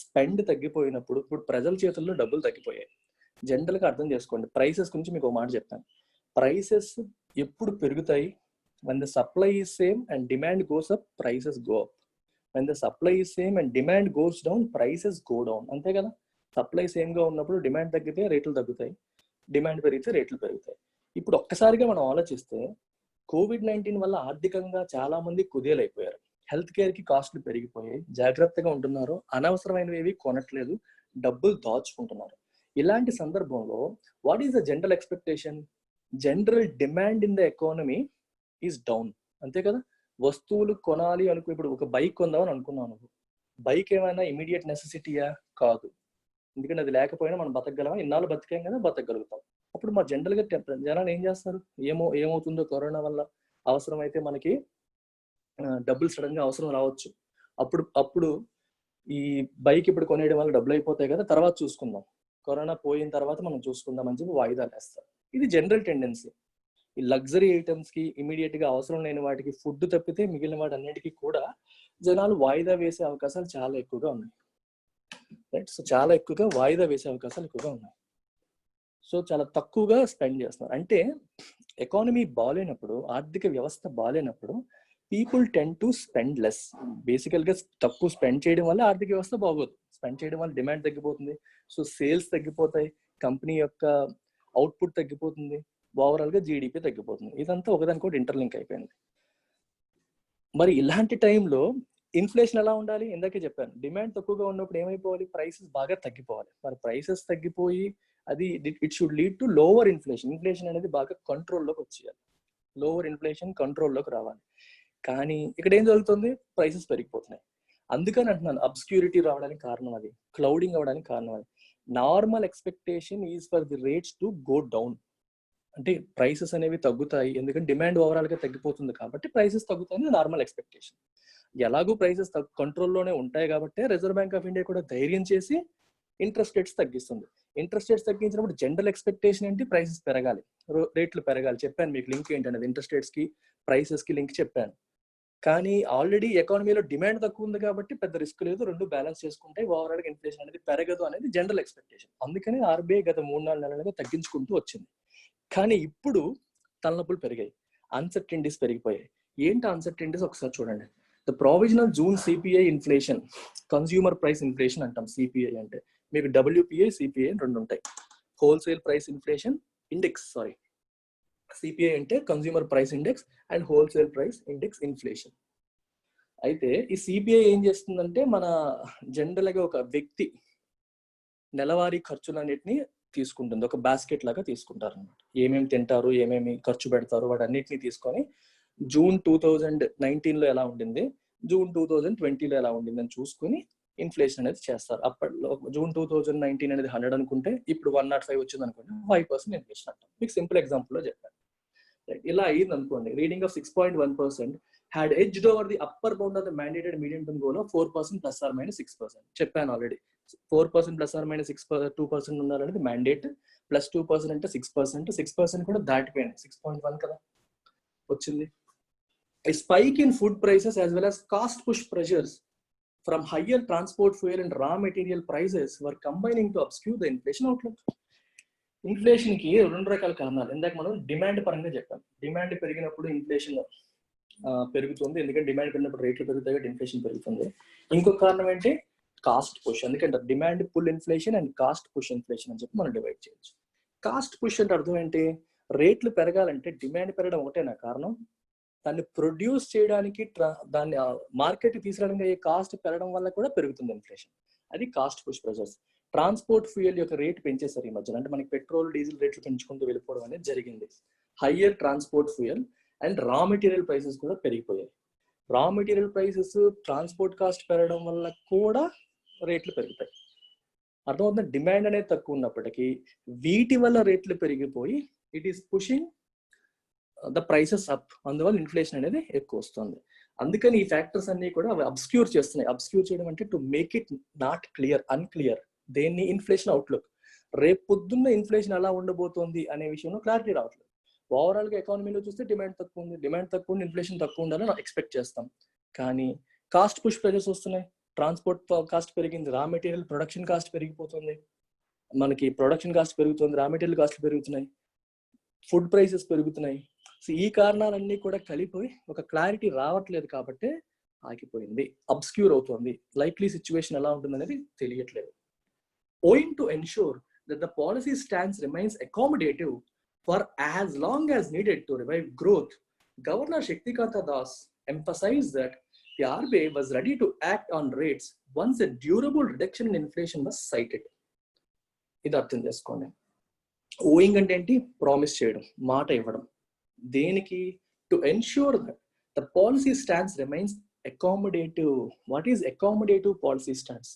స్పెండ్ తగ్గిపోయినప్పుడు, ఇప్పుడు ప్రజల చేతుల్లో డబ్బులు తగ్గిపోయాయి. జనరల్ గా అర్థం చేసుకోండి. ప్రైసెస్ గురించి మీకు ఒక మాట చెప్తాను. ప్రైసెస్ ఎప్పుడు పెరుగుతాయి? when the supply is same and demand goes up, prices go up. when the supply is same and demand goes down, prices go down. అంతే కదా? సప్లై సేమ్ గా ఉన్నప్పుడు డిమాండ్ తగ్గితే రేట్లు తగ్గుతాయి, డిమాండ్ పెరిగితే రేట్లు పెరుగుతాయి. ఇప్పుడు ఒక్కసారిగా మనం ఆలోచిస్తే, COVID-19 వల్ల ఆర్థికంగా చాలా మంది కుదేలైపోయారు. హెల్త్ కేర్ కి కాస్ట్లు పెరిగిపోయాయి, జాగ్రత్తగా ఉంటున్నారు, అనవసరమైనవి కొనట్లేదు, డబ్బులు దాచుకుంటున్నారు. ఇలాంటి సందర్భంలో what is the general expectation? General demand in the economy is down. అంతే కదా? వస్తువులు కొనాలి అనుకో, ఇప్పుడు ఒక బైక్ కొందామని అనుకున్నావు నువ్వు. బైక్ ఏమైనా ఇమీడియట్ నెసెసిటీయా? కాదు. ఎందుకంటే అది లేకపోయినా మనం బతకగలమా? ఇన్నాళ్ళు బతికాం కదా, బతకగలుగుతాం. అప్పుడు మా జనరల్ గా జనాలు ఏం చేస్తారు? ఏమవుతుందో కరోనా వల్ల అవసరమైతే మనకి డబ్బులు సడన్ గా అవసరం రావచ్చు. అప్పుడు ఈ బైక్ ఇప్పుడు కొనేయడం వల్ల డబ్బులు అయిపోతాయి కదా, తర్వాత చూసుకుందాం, కరోనా పోయిన తర్వాత మనం చూసుకుందాం అని చెప్పి వాయిదాలు వేస్తారు. ఇది జనరల్ టెండెన్సీ. ఈ లగ్జరీ ఐటమ్స్ కి, ఇమీడియట్ గా అవసరం లేని వాటికి, ఫుడ్ తప్పితే మిగిలిన వాటి అన్నిటికీ కూడా జనాలు వాయిదా వేసే అవకాశాలు చాలా ఎక్కువగా ఉన్నాయి, రైట్? సో చాలా ఎక్కువగా వాయిదా వేసే అవకాశాలు ఎక్కువగా ఉన్నాయి. సో చాలా తక్కువగా స్పెండ్ చేస్తున్నారు. అంటే ఎకానమీ బాగాలేనప్పుడు, ఆర్థిక వ్యవస్థ బాగాలేనప్పుడు people ten to spend less. బేసికల్ గా తక్కువ స్పెండ్ చేయడం వల్ల ఆర్థిక వ్యవస్థ బాగోదు. స్పెండ్ చేయడం వల్ల డిమాండ్ తగ్గిపోతుంది, సో సేల్స్ తగ్గిపోతాయి, కంపెనీ యొక్క అవుట్పుట్ తగ్గిపోతుంది, ఓవరాల్ గా జీడిపి తగ్గిపోతుంది. ఇదంతా ఒకదానికోటి ఇంటర్లింక్ అయిపోయింది. మరి ఇలాంటి టైంలో ఇన్ఫ్లేషన్ ఎలా ఉండాలి? ఇందాకే చెప్పాను, డిమాండ్ తక్కువగా ఉన్నప్పుడు ఏమైపోవాలి? ప్రైసెస్ బాగా తగ్గిపోవాలి. మరి ప్రైసెస్ తగ్గిపోయి అది it should lead to lower inflation. Inflation అనేది బాగా కంట్రోల్లోకి వచ్చేయాలి, లోవర్ ఇన్ఫ్లేషన్ కంట్రోల్లోకి రావాలి. కానీ ఇక్కడ ఏం జరుగుతుంది? ప్రైసెస్ పెరిగిపోతున్నాయి. అందుకని అంటున్నాను, అబ్స్క్యూరిటీ రావడానికి కారణం అది, క్లౌడింగ్ అవ్వడానికి కారణం అది. Normal expectation is for the rates to go down. అంటే ప్రైసెస్ అనేవి తగ్గుతాయి, ఎందుకంటే డిమాండ్ ఓవరాల్ గా తగ్గిపోతుంది కాబట్టి ప్రైసెస్ తగ్గుతాయని నార్మల్ ఎక్స్పెక్టేషన్. ఎలాగూ ప్రైసెస్ కంట్రోల్లోనే ఉంటాయి కాబట్టి రిజర్వ్ బ్యాంక్ ఆఫ్ ఇండియా కూడా ధైర్యం చేసి ఇంట్రెస్ట్ రేట్స్ తగ్గిస్తుంది. ఇంట్రెస్ట్ రేట్స్ తగ్గించినప్పుడు జనరల్ ఎక్స్పెక్టేషన్ ఏంటి? ప్రైసెస్ పెరగాలి, రేట్లు పెరగాలి. చెప్పాను మీకు లింక్ ఏంటనేది, ఇంట్రెస్ట్ రేట్స్ కి ప్రైసెస్ కి లింక్ చెప్పాను. కానీ ఆల్రెడీ ఎకానమీలో డిమాండ్ తక్కువ ఉంది కాబట్టి పెద్ద రిస్క్ లేదు, రెండు బ్యాలెన్స్ చేసుకుంటే ఓవరాల్ గా ఇన్ఫ్లేషన్ అనేది పెరగదు అనేది జనరల్ ఎక్స్పెక్టేషన్. అందుకని ఆర్బీఐ గత 3-4 నెలలుగా తగ్గించుకుంటూ వచ్చింది. కానీ ఇప్పుడు తలనొప్పులు పెరిగాయి, అన్సర్టనిటీస్ పెరిగిపోయాయి. ఏంటి అన్సర్టనిటీస్ ఒకసారి చూడండి. The provisional June CPI inflation, consumer price inflation అంటాం. సిపిఐ అంటే మీకు డబ్ల్యూపిఐ సిపిఐ రెండు ఉంటాయి. Wholesale price inflation index, sorry CPI అంటే consumer price index and wholesale price index inflation. అయితే ఈ సిపిఐ ఏం చేస్తుందంటే మన జనరల్ గా ఒక వ్యక్తి నెలవారీ ఖర్చులన్నిటిని తీసుకుంటుంది, ఒక బాస్కెట్ లాగా తీసుకుంటారు అనమాట. ఏమేమి తింటారు, ఏమేమి ఖర్చు పెడతారు, వాటన్నిటిని తీసుకొని జూన్ 2019లో ఎలా ఉండింది, జూన్ 2020లో ఎలా ఉండింది అని చూసుకుని ఇన్ఫ్లేషన్ అనేది చేస్తారు. అప్పట్లో జూన్ 2019 అనేది 100 అనుకుంటే ఇప్పుడు 105 వచ్చింది అనుకోండి, 5% ఇన్ఫ్లేషన్ అంటాం. మీకు సింపుల్ ఎగ్జాంపుల్ లో చెప్పాను. ఇలా అయ్యింది అనుకోండి, reading of 6.1% had edged over the upper bound of the mandated medium term goal of 4% plus or minus 6%. చెప్పాను ఆల్రెడీ. 4% plus or minus 6%, 2% ఉండాలనేది మ్యాండేట్, ప్లస్ 2% అంటే 6%, 6% కూడా దాటిపోయింది, 6.1 కదా వచ్చింది. A spike in food prices as well as cost push pressures from higher transport fuel and raw material prices were combining to obscure the inflation outlook. Inflation కి రెండు రకాల కారణాలు. ఇందాక మనం డిమాండ్ పరంగా చెప్పాం. డిమాండ్ పెరిగినప్పుడు ఇన్ఫ్లేషన్ పెరుగుతుంది, ఎందుకంటే డిమాండ్ పెరిగినప్పుడు రేట్లు పెరుగుతాయి కాబట్టి ఇన్ఫ్లేషన్ పెరుగుతుంది. ఇంకొక కారణం ఏంటి, కాస్ట్ పుష్. ఎందుకంటే demand pull inflation and cost push inflation అని చెప్పి మనం డివైడ్ చేయొచ్చు. కాస్ట్ పుష్ అంటే అర్థం ఏంటి, రేట్లు పెరగాలంటే డిమాండ్ పెరగడం ఒకటేనా కారణం, దాన్ని ప్రొడ్యూస్ చేయడానికి దాన్ని మార్కెట్ తీసుకురావడానికి అయ్యే కాస్ట్ పెరగడం వల్ల కూడా పెరుగుతుంది ఇన్ఫ్లేషన్. అది cost push pressures. Transport fuel యొక్క రేట్ పెంచేస్తారు ఈ మధ్యన, అంటే మనకి పెట్రోల్ డీజిల్ రేట్లు పెంచుకుంటూ వెళ్ళిపోవడం అనేది జరిగింది. Higher transport fuel and raw material prices కూడా పెరిగిపోయాయి. Raw material prices, transport cost పెరగడం వల్ల కూడా రేట్లు పెరుగుతాయి. అర్థమవుతుంది. డిమాండ్ అనేది తక్కువ ఉన్నప్పటికీ వీటి వల్ల రేట్లు పెరిగిపోయి it is pushing the prices up, అందువల్ల ఇన్ఫ్లేషన్ అనేది ఎక్కువ వస్తుంది. అందుకని ఈ ఫ్యాక్టర్స్ అన్ని కూడా అవి అబ్స్క్యూర్ చేస్తున్నాయి. అబ్స్క్యూర్ చేయడం అంటే to make it not clear, unclear. దేన్ని, ఇన్ఫ్లేషన్ అవుట్లుక్. రేపు పొద్దున్న ఇన్ఫ్లేషన్ ఎలా ఉండబోతోంది అనే విషయంలో క్లారిటీ రావట్లేదు. ఓవరాల్ గా ఎకానమీలో చూస్తే డిమాండ్ తక్కువ ఉంది, డిమాండ్ తక్కువ ఉంది, ఇన్ఫ్లేషన్ తక్కువ ఉండాలని ఎక్స్పెక్ట్ చేస్తాం. కానీ కాస్ట్ పుష్ ప్రెజర్స్ వస్తున్నాయి, ట్రాన్స్పోర్ట్ కాస్ట్ పెరిగింది, రా మెటీరియల్ ప్రొడక్షన్ కాస్ట్ పెరిగిపోతుంది, మనకి ప్రొడక్షన్ కాస్ట్ పెరుగుతుంది, రా మెటీరియల్ కాస్ట్ పెరుగుతున్నాయి, ఫుడ్ ప్రైసెస్ పెరుగుతున్నాయి. సో ఈ కారణాలన్నీ కూడా కలిపోయి ఒక క్లారిటీ రావట్లేదు కాబట్టి ఆగిపోయింది, అబ్స్క్యూర్ అవుతుంది. లైక్లీ సిచ్యువేషన్ ఎలా ఉంటుంది అనేది తెలియట్లేదు. Owing to ensure that the policy stance remains accommodative for as long as needed to revive growth, Governor Shaktikanta Das emphasized that the RBI was ready to act on rates once a durable reduction in inflation was cited. ఇది అర్థం చేసుకోండి. ఓయింగ్ అంటే ఏంటి, promise చేయడం, మాట ఇవ్వడం. దేనికి, to ensure that the policy stance remains accommodative. What is accommodative policy stance?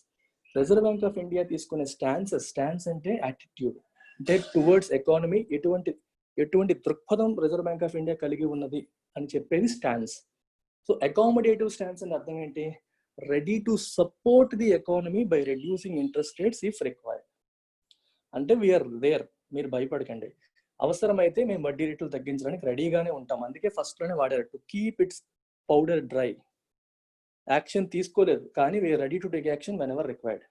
Reserve bank of India తీసుకునే స్టాన్స్ అంటే యాటిట్యూడ్, అంటే టువర్డ్స్ ఎకానమీ ఎటువంటి దృక్పథం రిజర్వ్ బ్యాంక్ ఆఫ్ ఇండియా కలిగి ఉన్నది అని చెప్పేది స్టాన్స్. సో అకామిడేటివ్ స్టాన్స్ అంటే అర్థం ఏంటి, ready to support the economy by reducing interest rates if required. అంటే వీఆర్ దేర్, మీరు భయపడకండి, అవసరమైతే మేము వడ్డీ రేట్లు తగ్గించడానికి రెడీగానే ఉంటాం. అందుకే ఫస్ట్ లోనే వాడారు, to keep its powder dry. Action తీసుకోలేదు కానీ we are ready to take action whenever required.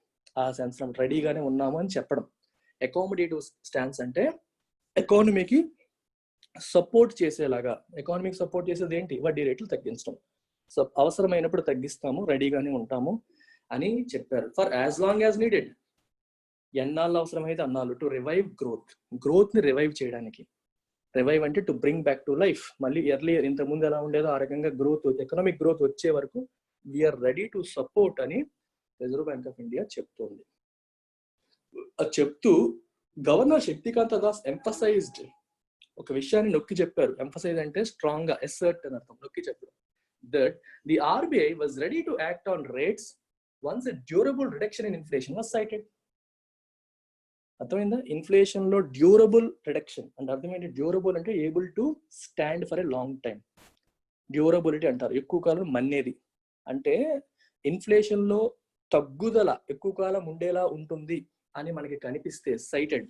ఆ సెన్స్ లో రెడీగానే ఉన్నాము అని చెప్పడం. అకామిడేటివ్ స్టాన్స్ అంటే ఎకానమీకి సపోర్ట్ చేసేలాగా. ఎకానమీకి సపోర్ట్ చేసేది ఏంటి, వడ్డీ రేట్లు తగ్గించడం. సో అవసరమైనప్పుడు తగ్గిస్తాము, రెడీగానే ఉంటాము అని చెప్పారు. For as long as needed, ఎన్నాళ్ళు అవసరమైతే అన్నాళ్ళు. టు రివైవ్ గ్రోత్ ని రివైవ్ చేయడానికి. రివైవ్ అంటే to bring back to life. మళ్ళీ ఎర్లియర్ ఇంతకుముందు ఎలా ఉండేదో ఆ రకంగా గ్రోత్, ఎకనామిక్ గ్రోత్ వచ్చే వరకు వీఆర్ రెడీ టు సపోర్ట్ అని రిజర్వ్ బ్యాంక్ ఆఫ్ ఇండియా చెప్తోంది. చెప్తూ గవర్నర్ శక్తికాంత దాస్ ఎంఫసైజ్డ్, ఒక విషయాన్ని నొక్కి చెప్పారు. ఎంఫసైజ్ అంటే స్ట్రాంగ్ గా, అసర్ట్ అని అర్థం, నొక్కి చెప్పారు. That the RBI was ready to act on rates once a durable reduction in inflation was sighted. అర్థమైందా? ఇన్ఫ్లేషన్ లో డ్యూరబుల్ రిడక్షన్ అంటే అర్థం ఏంటి, డ్యూరబుల్ అంటే able to stand for a long time. Durability అంటారు, ఎక్కువ కాలం మన్నేది. అంటే ఇన్ఫ్లేషన్ లో తగ్గుదల ఎక్కువ కాలం ఉండేలా ఉంటుంది అని మనకి కనిపిస్తే, సైటెడ్,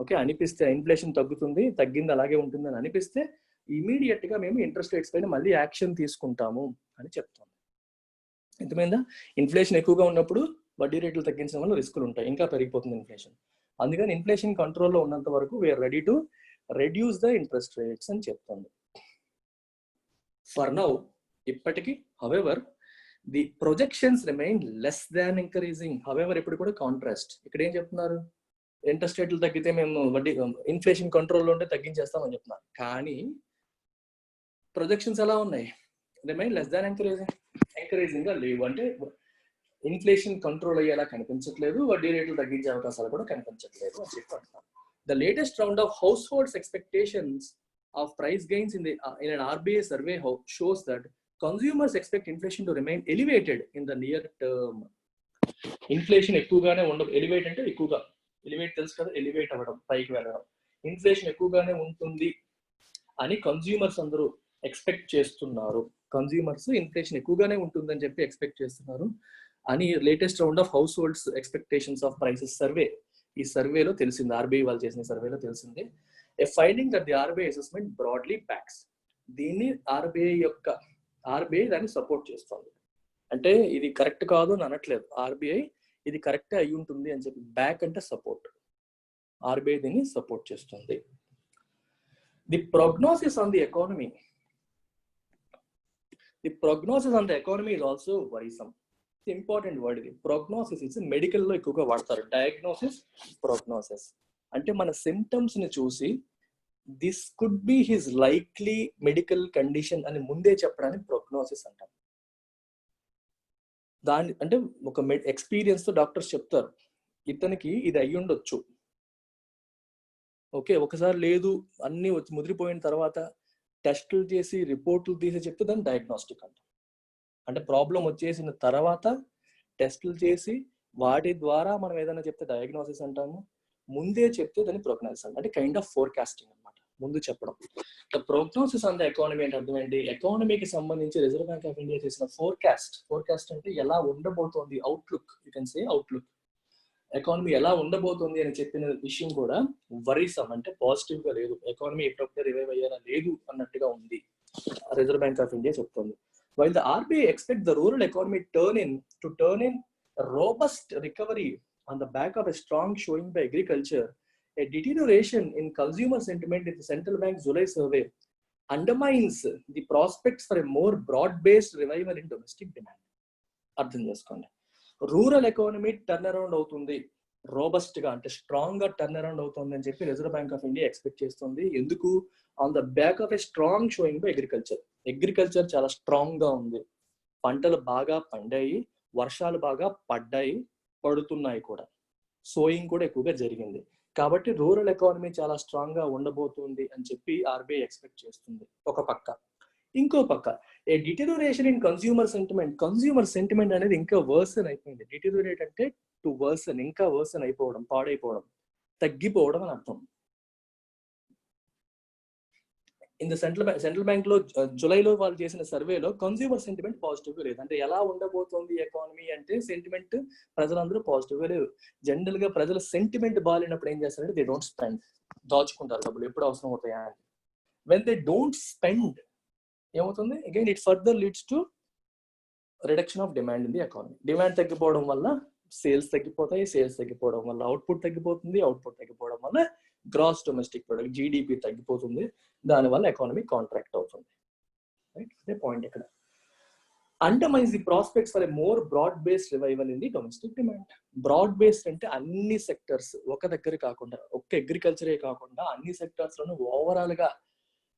ఓకే, అనిపిస్తే ఇన్ఫ్లేషన్ తగ్గుతుంది, తగ్గింది అలాగే ఉంటుంది అని అనిపిస్తే ఇమీడియట్ గా మేము ఇంట్రెస్ట్ రేట్స్ పైన మళ్ళీ యాక్షన్ తీసుకుంటాము అని చెప్తాం. ఎంతమైందా? ఇన్ఫ్లేషన్ ఎక్కువగా ఉన్నప్పుడు వడ్డీ రేట్లు తగ్గించడం వల్ల రిస్కులు ఉంటాయి, ఇంకా పెరిగిపోతుంది ఇన్ఫ్లేషన్. అందుకని ఇన్ఫ్లేషన్ కంట్రోల్లో ఉన్నంత వరకు we are ready to reduce the interest rates అని చెప్తుంది. ఫర్ నౌ ఇప్పటికీ however the projections remain less than encouraging. However ఇప్పుడు కూడా కాంట్రాస్ట్. ఇక్కడ ఏం చెప్తున్నారు? ఇంట్రెస్ట్ రేట్లు తగ్గితే మేము వడ్డీ ఇన్ఫ్లేషన్ కంట్రోల్లో ఉంటే తగ్గించేస్తామని చెప్తున్నారు. కానీ ప్రొజెక్షన్స్ ఎలా ఉన్నాయి? రిమైన్ లెస్ దాన్ ఎంకరేజింగ్ గా లేవు. అంటే ఇన్ఫ్లేషన్ కంట్రోల్ అయ్యేలా కనిపించట్లేదు, వడ్డీ రేట్లు తగ్గించే అవకాశాలు కూడా కనిపించట్లేదు అని చెప్పి అంటున్నారు. The latest round of house holds expectations of price gains in an RBI survey shows that consumers expect inflation to remain elevated in the near term. Inflation ఎక్కువగానే ఎలివేట్ అంటే ఎక్కువగా, ఎలివేట్ తెలుసు కదా, ఎలివేట్ అవ్వడం, పైకి వెళ్ళడం. ఇన్ఫ్లేషన్ ఎక్కువగానే ఉంటుంది అని కన్స్యూమర్స్ అందరూ ఎక్స్పెక్ట్ చేస్తున్నారు. కన్స్యూమర్స్ ఇన్ఫ్లేషన్ ఎక్కువగానే ఉంటుందని చెప్పి ఎక్స్పెక్ట్ చేస్తున్నారు అని latest round of house holds expectations of prices survey, ఈ సర్వేలో తెలిసింది, ఆర్బీఐ వాళ్ళు చేసిన సర్వేలో తెలిసింది. A finding that the RBI assessment broadly backs. దీన్ని ఆర్బీఐ దాన్ని సపోర్ట్ చేస్తుంది. అంటే ఇది కరెక్ట్ కాదు అని అనట్లేదు, ఆర్బీఐ ఇది కరెక్టే అయి ఉంటుంది అని చెప్పి, బ్యాక్ అంటే సపోర్ట్, ఆర్బీఐ దీన్ని సపోర్ట్ చేస్తుంది. The prognosis on the economy is also worrisome. Important word ఇది, ప్రోగ్నోసిస్. ఇది మెడికల్ లో ఎక్కువగా వాడతారు, డయాగ్నోసిస్, ప్రోగ్నోసిస్. అంటే మన సిమ్టమ్స్ ని చూసి this could be his likely medical condition అని ముందే చెప్పడానికి ప్రోగ్నోసిస్ అంటాం. దాని అంటే ఒక ఎక్స్పీరియన్స్ తో డాక్టర్స్ చెప్తారు, ఇతనికి ఇది అయ్యి ఉండొచ్చు, ఓకే, ఒకసారి లేదు అన్ని ముదిరిపోయిన తర్వాత టెస్టులు చేసి రిపోర్టులు తీసి చెప్తే దాన్ని డయాగ్నోస్టిక్ అంటాం. అంటే ప్రాబ్లం వచ్చేసిన తర్వాత టెస్టులు చేసి వాటి ద్వారా మనం ఏదైనా చెప్తే డయాగ్నోసిస్ అంటాము, ముందే చెప్తే దాన్ని ప్రోగ్నోసిస్ అంటాం. అంటే కైండ్ ఆఫ్ ఫోర్కాస్టింగ్ అన్నమాట, ముందు చెప్పడం. The prognosis on the economy అంటే అర్థం ఏంటి? ఎకానమీకి సంబంధించి రిజర్వ్ బ్యాంక్ ఆఫ్ ఇండియా చేసిన ఫోర్కాస్ట్ అంటే ఎలా ఉండబోతోంది, outlook, you can say outlook. Economy ఎలా ఉండబోతోంది అని చెప్పిన విషయం కూడా వరీసమ్, అంటే పాజిటివ్ గా లేదు, ఎకానమీ ఎప్పుడప్పుడే రివైవ్ అయ్యేలా లేదు అన్నట్టుగా ఉంది రిజర్వ్ బ్యాంక్ ఆఫ్ ఇండియా చెప్తోంది. While the RBI expect the rural economy to turn in robust recovery on the back of a strong showing by agriculture, a deterioration in consumer sentiment in the central bank's July survey undermines the prospects for a more broad-based revival in domestic demand. అర్థం చేసుకోండి, rural economy turn around అవుతుంది, robust గా అంటే strong గా turn around అవుతుంది అని చెప్పి reserve bank of India expect చేస్తుంది. ఎందుకు? On the back of a strong showing by agriculture చాలా స్ట్రాంగ్ గా ఉంది, పంటలు బాగా పండాయి, వర్షాలు బాగా పడుతున్నాయి కూడా, సోయింగ్ కూడా ఎక్కువగా జరిగింది. కాబట్టి రూరల్ ఎకానమీ చాలా స్ట్రాంగ్ గా ఉండబోతుంది అని చెప్పి ఆర్బీఐ ఎక్స్పెక్ట్ చేస్తుంది ఒక పక్క. ఇంకో పక్క ఏ డిటెరియోరేషన్ ఇన్ కన్స్యూమర్ సెంటిమెంట్ అనేది ఇంకా వర్సన్ అయిపోయింది. డిటెరియోరేట్ అంటే టు వర్సన్, ఇంకా వర్సన్ అయిపోవడం, పాడైపోవడం, తగ్గిపోవడం అని అర్థం. ఇన్ ద సెంట్రల్ బ్యాంక్ లో జూలైలో వాళ్ళు చేసిన సర్వేలో కన్స్యూమర్ సెంటిమెంట్ పాజిటివ్ గా లేదు. అంటే ఎలా ఉండబోతోంది ఎకానమీ అంటే సెంటిమెంట్ ప్రజలందరూ పాజిటివ్ గా లేదు. జనరల్ గా ప్రజల సెంటిమెంట్ బాగాలేనప్పుడు ఏం చేస్తారంటే దే డోంట్ స్పెండ్, దాచుకుంటారు డబ్బులు, ఎప్పుడు అవసరం అవుతాయా అని. వెన్ దే డోంట్ స్పెండ్ ఏమవుతుంది? Again it further leads to reduction of demand in the economy. Demand తగ్గిపోవడం వల్ల సేల్స్ తగ్గిపోతాయి, సేల్స్ తగ్గిపోవడం వల్ల అవుట్పుట్ తగ్గిపోతుంది, అవుట్పుట్ తగ్గిపోవడం వల్ల గ్రాస్ డొమెస్టిక్ ప్రొడక్ట్ జీడిపి తగ్గిపోతుంది, దానివల్ల ఎకానమీ కాంట్రాక్ట్ అవుతుంది. రైట్, అదే పాయింట్ ఇక్కడ. Undermines the prospects for a more broad based revival in the domestic demand. Broad based అంటే అన్ని సెక్టర్స్, ఒక దగ్గర కాకుండా, ఒక్క అగ్రికల్చరే కాకుండా అన్ని సెక్టర్స్ లోనూ ఓవరాల్ గా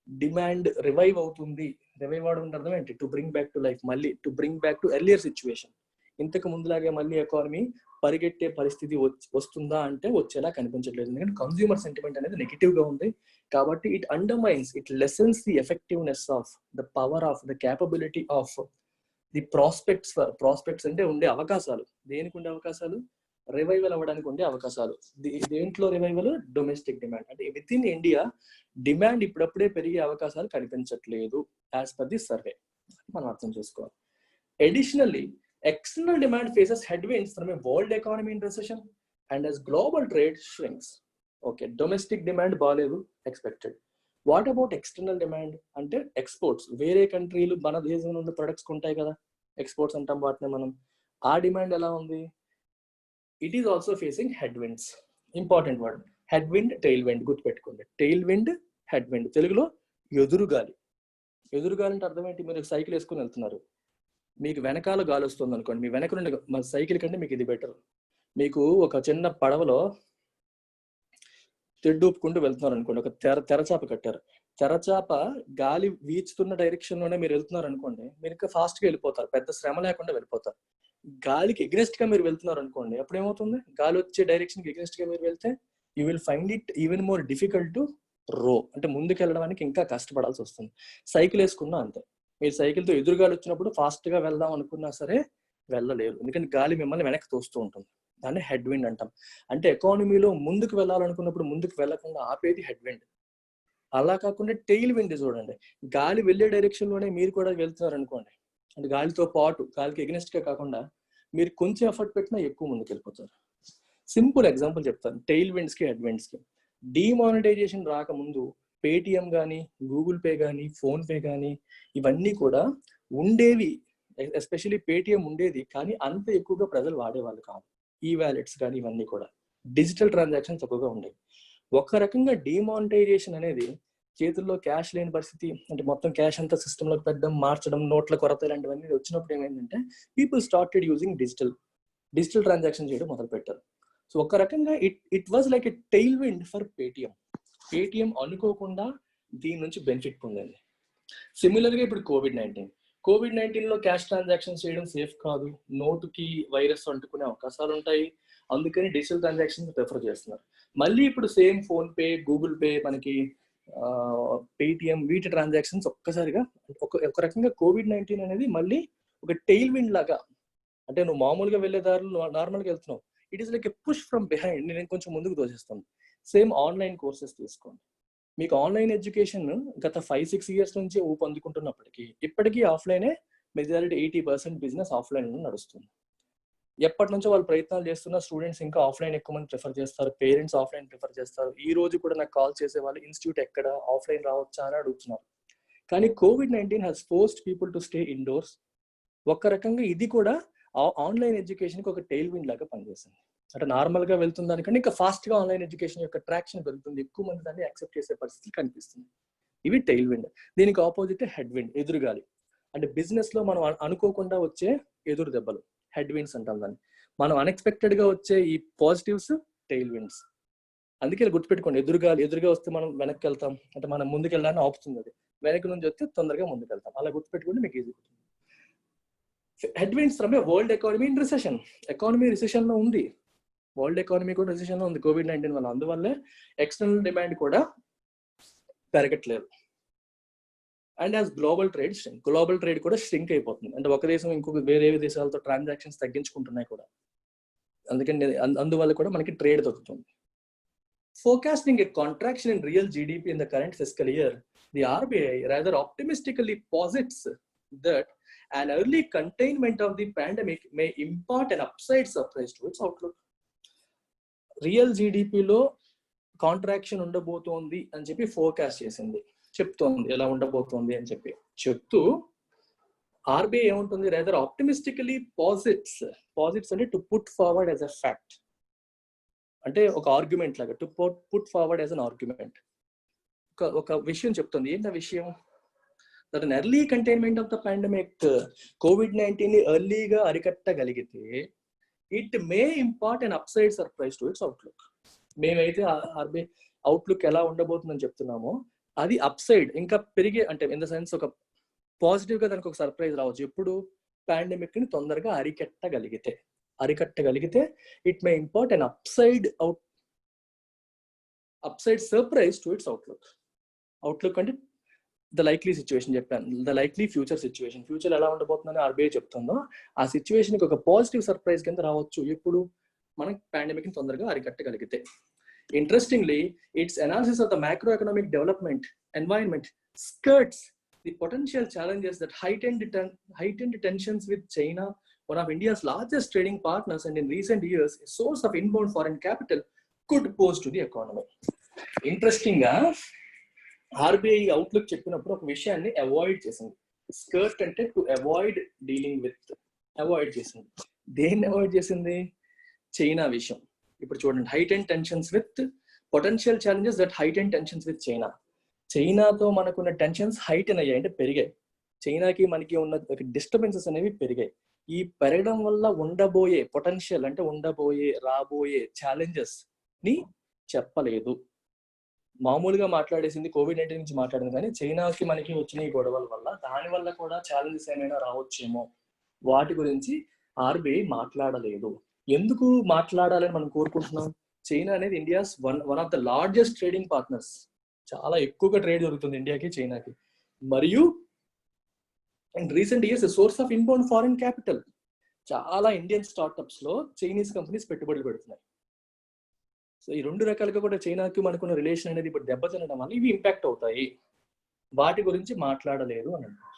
డిమాండ్ రివైవ్ అవుతుంది. రివైవ్ అవడం అర్థం ఏంటి? To bring back to life, మళ్ళీ to bring back to earlier situation. ఇంతకు ముందులాగే మళ్ళీ ఎకానమీ పరిగెట్టే పరిస్థితి వస్తుందా అంటే వచ్చేలా కనిపించట్లేదు. ఎందుకంటే కన్స్యూమర్ సెంటిమెంట్ అనేది నెగిటివ్ గా ఉంది. కాబట్టి it undermines, it lessons the effectiveness of the power of the capability of the prospects అంటే ఉండే అవకాశాలు. దేనికి ఉండే అవకాశాలు? రివైవల్ అవ్వడానికి ఉండే అవకాశాలు. దేంట్లో రివైవల్? Domestic demand. అంటే విత్ ఇన్ ఇండియా డిమాండ్ ఇప్పుడప్పుడే పెరిగే అవకాశాలు కనిపించట్లేదు యాజ్ పర్ ది సర్వే, మనం అర్థం చేసుకోవాలి. Additionally, external demand faces headwinds from a world economy in recession and as global trade shrinks. Okay, domestic demand బాలేదు expected. What about external demand అంటే exports, వేరే కంట్రీలు మన దేశం నుండి ప్రొడక్ట్స్ కొంటాయి కదా, ఎక్స్పోర్ట్స్ అంటాం వాటిని మనం. ఆ డిమాండ్ ఎలా ఉంది? It is also facing head winds. Important word head wind, tail wind గుర్తుపెట్టుకోండి. టెయిల్ విండ్, హెడ్ విండ్, తెలుగులో ఎదురుగాలి. ఎదురుగాలి అంటే అర్థం ఏంటి? మీరు సైకిల్ వేసుకుని వెళ్తున్నారు, మీకు వెనకాల గాలి వస్తుంది అనుకోండి, మీ వెనక నుండి సైకిల్ కంటే మీకు ఇది బెటర్. మీకు ఒక చిన్న పడవలో తెడ్డూపుకుంటూ వెళ్తున్నారు అనుకోండి, ఒక తెరచాప కట్టారు, తెరచాప గాలి వీచుతున్న డైరెక్షన్ లోనే మీరు వెళ్తున్నారు అనుకోండి, మీరు ఇంకా ఫాస్ట్ గా వెళ్ళిపోతారు, పెద్ద శ్రమ లేకుండా వెళ్ళిపోతారు. గాలికి ఎగ్నెస్ట్ గా మీరు వెళ్తున్నారు అనుకోండి, అప్పుడు ఏమవుతుంది? గాలి వచ్చే డైరెక్షన్ కి ఎగ్నెస్ట్ గా మీరు వెళ్తే you will find it even more difficult to రో, అంటే ముందుకు వెళ్ళడానికి ఇంకా కష్టపడాల్సి వస్తుంది. సైకిల్ వేసుకున్నా అంతే, మీరు సైకిల్తో ఎదురుగాలి వచ్చినప్పుడు ఫాస్ట్ గా వెళ్దాం అనుకున్నా సరే వెళ్ళలేరు, ఎందుకంటే గాలి మిమ్మల్ని వెనక్కి తోస్తూ ఉంటుంది. దాన్ని హెడ్ విండ్ అంటాం. అంటే ఎకానమీలో ముందుకు వెళ్ళాలనుకున్నప్పుడు ముందుకు వెళ్ళకుండా ఆపేది హెడ్ విండ్. అలా కాకుండా టెయిల్ విండ్ చూడండి, గాలి వెళ్ళే డైరెక్షన్ లోనే మీరు కూడా వెళ్తున్నారు అనుకోండి, అంటే గాలితో పాటు, గాలికి ఎగ్నెస్ట్ గా కాకుండా మీరు కొంచెం ఎఫర్ట్ పెట్టినా ఎక్కువ ముందుకు వెళ్ళిపోతారు. సింపుల్ ఎగ్జాంపుల్ చెప్తాను టెయిల్ విండ్స్ కి, హెడ్ విండ్స్ కి. డిమానిటైజేషన్ రాకముందు పేటిఎం కానీ, గూగుల్ పే కానీ, ఫోన్ పే కానీ ఇవన్నీ కూడా ఉండేవి. ఎస్పెషల్లీ పేటిఎం ఉండేది, కానీ అంత ఎక్కువగా ప్రజలు వాడేవాళ్ళు కాదు. ఈ వ్యాలెట్స్ కానీ ఇవన్నీ కూడా డిజిటల్ ట్రాన్సాక్షన్స్ ఎక్కువగా ఉండేవి. ఒక రకంగా డిమానిటైజేషన్ అనేది చేతుల్లో క్యాష్ లేని పరిస్థితి, అంటే మొత్తం క్యాష్ అంతా సిస్టమ్ లోకి పెట్టడం, మార్చడం, నోట్ల కొరత ఇలాంటివన్నీ వచ్చినప్పుడు ఏమైందంటే people started using digital transaction చేయడం మొదలు పెట్టారు. సో ఒక రకంగా it was like a tail wind for Paytm. Paytm అనుకోకుండా దీని నుంచి బెనిఫిట్ పొందింది. సిమిలర్గా ఇప్పుడు కోవిడ్-19 లో క్యాష్ ట్రాన్సాక్షన్స్ చేయడం సేఫ్ కాదు, నోటుకి వైరస్ అంటుకునే అవకాశాలు ఉంటాయి, అందుకని డిజిటల్ ట్రాన్సాక్షన్ ప్రిఫర్ చేస్తున్నారు. మళ్ళీ ఇప్పుడు same phone pay, Google pay, మనకి పేటిఎం, వీటి ట్రాన్సాక్షన్స్ ఒక్కసారిగా ఒక రకంగా కోవిడ్-19 అనేది మళ్ళీ ఒక టెయిల్ విండ్ లాగా, అంటే నువ్వు మామూలుగా వెళ్ళే దారిలో నార్మల్గా వెళ్తున్నావు, it is like a push from behind, నేను కొంచెం ముందుకు దోచేస్తాను. సేమ్ ఆన్లైన్ కోర్సెస్ తీసుకోండి, మీకు ఆన్లైన్ ఎడ్యుకేషన్ గత 5-6 years నుంచి ఊపందుకుంటున్నప్పటికీ ఇప్పటికీ ఆఫ్లైనే మెజారిటీ 80% బిజినెస్ ఆఫ్లైన్ నడుస్తుంది. ఎప్పటి నుంచో వాళ్ళు ప్రయత్నాలు చేస్తున్న స్టూడెంట్స్ ఇంకా ఆఫ్లైన్ ఎక్కువ మంది ప్రిఫర్ చేస్తారు, పేరెంట్స్ ఆఫ్లైన్ ప్రిఫర్ చేస్తారు. ఈ రోజు కూడా నాకు కాల్ చేసే వాళ్ళు ఇన్స్టిట్యూట్ ఎక్కడ, ఆఫ్లైన్ రావచ్చా అని అడుగుతున్నారు. కానీ COVID-19 has forced people to stay indoors. ఒక రకంగా ఇది కూడా ఆన్లైన్ ఎడ్యుకేషన్కి ఒక టెయిల్ విండ్ లాగా పనిచేస్తుంది. అంటే నార్మల్ గా వెళ్తుంది దానికంటే ఇంకా ఫాస్ట్ గా ఆన్లైన్ ఎడ్యుకేషన్ యొక్క ట్రాక్షన్ పెరుగుతుంది, ఎక్కువ మంది దాన్ని యాక్సెప్ట్ చేసే పరిస్థితి కనిపిస్తుంది. ఇవి టెయిల్ విండ్. దీనికి ఆపోజిట్ హెడ్ విండ్, ఎదురుగాలి. అంటే బిజినెస్ లో మనం అనుకోకుండా వచ్చే ఎదురు దెబ్బలు హెడ్ విండ్స్ అంటాం దాన్ని. మనం అన్ఎక్స్పెక్టెడ్ గా వచ్చే ఈ పాజిటివ్స్ టెయిల్ విండ్స్. అందుకే గుర్తుపెట్టుకోండి, ఎదురుగా వస్తే మనం వెనక్కి వెళ్తాం, అంటే మనం ముందుకు వెళ్ళాలని ఆపుతుంది అది, వెనక్కి నుంచి వస్తే తొందరగా ముందుకు వెళ్తాం. అలా గుర్తుపెట్టుకుంటే మీకు easy. Head winds from A world economy in recession. Economy recession లో ఉంది, వరల్డ్ ఎకానమీ కూడా రిసెషన్ లో ఉంది కోవిడ్-19 వల్ల. అందువల్లే ఎక్స్టర్నల్ డిమాండ్ కూడా పెరగట్లేదు. అండ్ యాజ్ గ్లోబల్ ట్రేడ్ కూడా ష్రింక్ అయిపోతుంది. అంటే ఒక దేశం ఇంకొక వేరే దేశాలతో ట్రాన్సాక్షన్స్ తగ్గించుకుంటున్నాయి కూడా, అందుకని అందువల్ల కూడా మనకి ట్రేడ్ తగ్గుతుంది. Forecasting a contraction in real GDP in the current fiscal year, the RBI rather optimistically posits that an early containment of the pandemic may impart an upside surprise to its outlook. Real జీడిపిలో contraction ఉండబోతోంది అని చెప్పి forecast చేసింది, చెప్తోంది ఎలా ఉండబోతోంది అని చెప్తూ ఆర్బీఐ ఏముంటుంది, రేదర్ ఆప్టిమిస్టికలీ పాజిట్స్ అంటే to put forward as a fact, అంటే ఒక ఆర్గ్యుమెంట్ లాగా, to put forward as an argument. ఒక విషయం చెప్తుంది. ఏంటి ఆ విషయం? That an early containment of the pandemic, కోవిడ్-19 ఎర్లీగా అరికట్టగలిగితే it may impart and upside surprise to its outlook. మేమైతే ఆర్బీఐ అవుట్లుక్ ఎలా ఉండబోతుందని చెప్తున్నామో అది అప్సైడ్ ఇంకా పెరిగే, అంటే ఇన్ ద సెన్స్ ఒక పాజిటివ్ గా దానికి ఒక సర్ప్రైజ్ రావచ్చు. ఎప్పుడు? పాండమిక్ ని తొందరగా అరికట్టగలిగితే it may impart and upside surprise to its outlook అంటే ద లైక్లీ సిచ్యువేషన్ చెప్పాను, the likely future situation. Future ఎలా ఉండబోతుందని ఆర్బీఐ చెప్తుందో ఆ సిచ్యువేషన్ కి ఒక పాజిటివ్ సర్ప్రైజ్ కింద రావచ్చు ఎప్పుడు? మనం పాండమిక్ ని తొందరగా అరికట్టగలిగితే. Interestingly, its analysis of the macroeconomic development environment skirts the potential challenges that heightened tensions with China, one of India's largest trading partners, and in recent years a source of inbound foreign capital, could pose to the economy. Interesting గా RBI outlook చెప్పినప్పుడు ఒక విషయాన్ని avoid చేసింది. Skirt అంటే to avoid dealing with, avoid చేసింది. దేన్ని avoid చేసింది? China విషయం. ఇప్పుడు చూడండి, height and tensions with potential challenges that height and tensions with China. చైనాతో మనకున్న టెన్షన్స్ హైటెన్ అయ్యాయి, అంటే పెరిగాయి. చైనాకి మనకి ఉన్న డిస్టర్బెన్సెస్ అనేవి పెరిగాయి. ఈ పెరగడం వల్ల ఉండబోయే పొటెన్షియల్ అంటే ఉండబోయే రాబోయే ఛాలెంజెస్ ని చెప్పలేదు. మామూలుగా మాట్లాడేసింది COVID-19 నుంచి మాట్లాడింది, కానీ చైనాకి మనకి వచ్చిన ఈ గొడవల వల్ల దాని వల్ల కూడా ఛాలెంజెస్ ఏమైనా రావచ్చేమో వాటి గురించి ఆర్బీఐ మాట్లాడలేదు. ఎందుకు మాట్లాడాలని మనం కోరుకుంటున్నాం? చైనా అనేది India's one of the largest trading partners. చాలా ఎక్కువగా ట్రేడ్ జరుగుతుంది ఇండియాకి చైనాకి. మరియు in recent years source of inbound foreign capital. చాలా ఇండియన్ స్టార్ట్అప్స్ లో చైనీస్ కంపెనీస్ పెట్టుబడులు పెడుతున్నాయి. సో ఈ రెండు రకాలుగా కూడా చైనాకి మనకున్న రిలేషన్ అనేది ఇప్పుడు దెబ్బతినడం వల్ల ఇవి ఇంపాక్ట్ అవుతాయి. వాటి గురించి మాట్లాడలేదు అని అంటారు.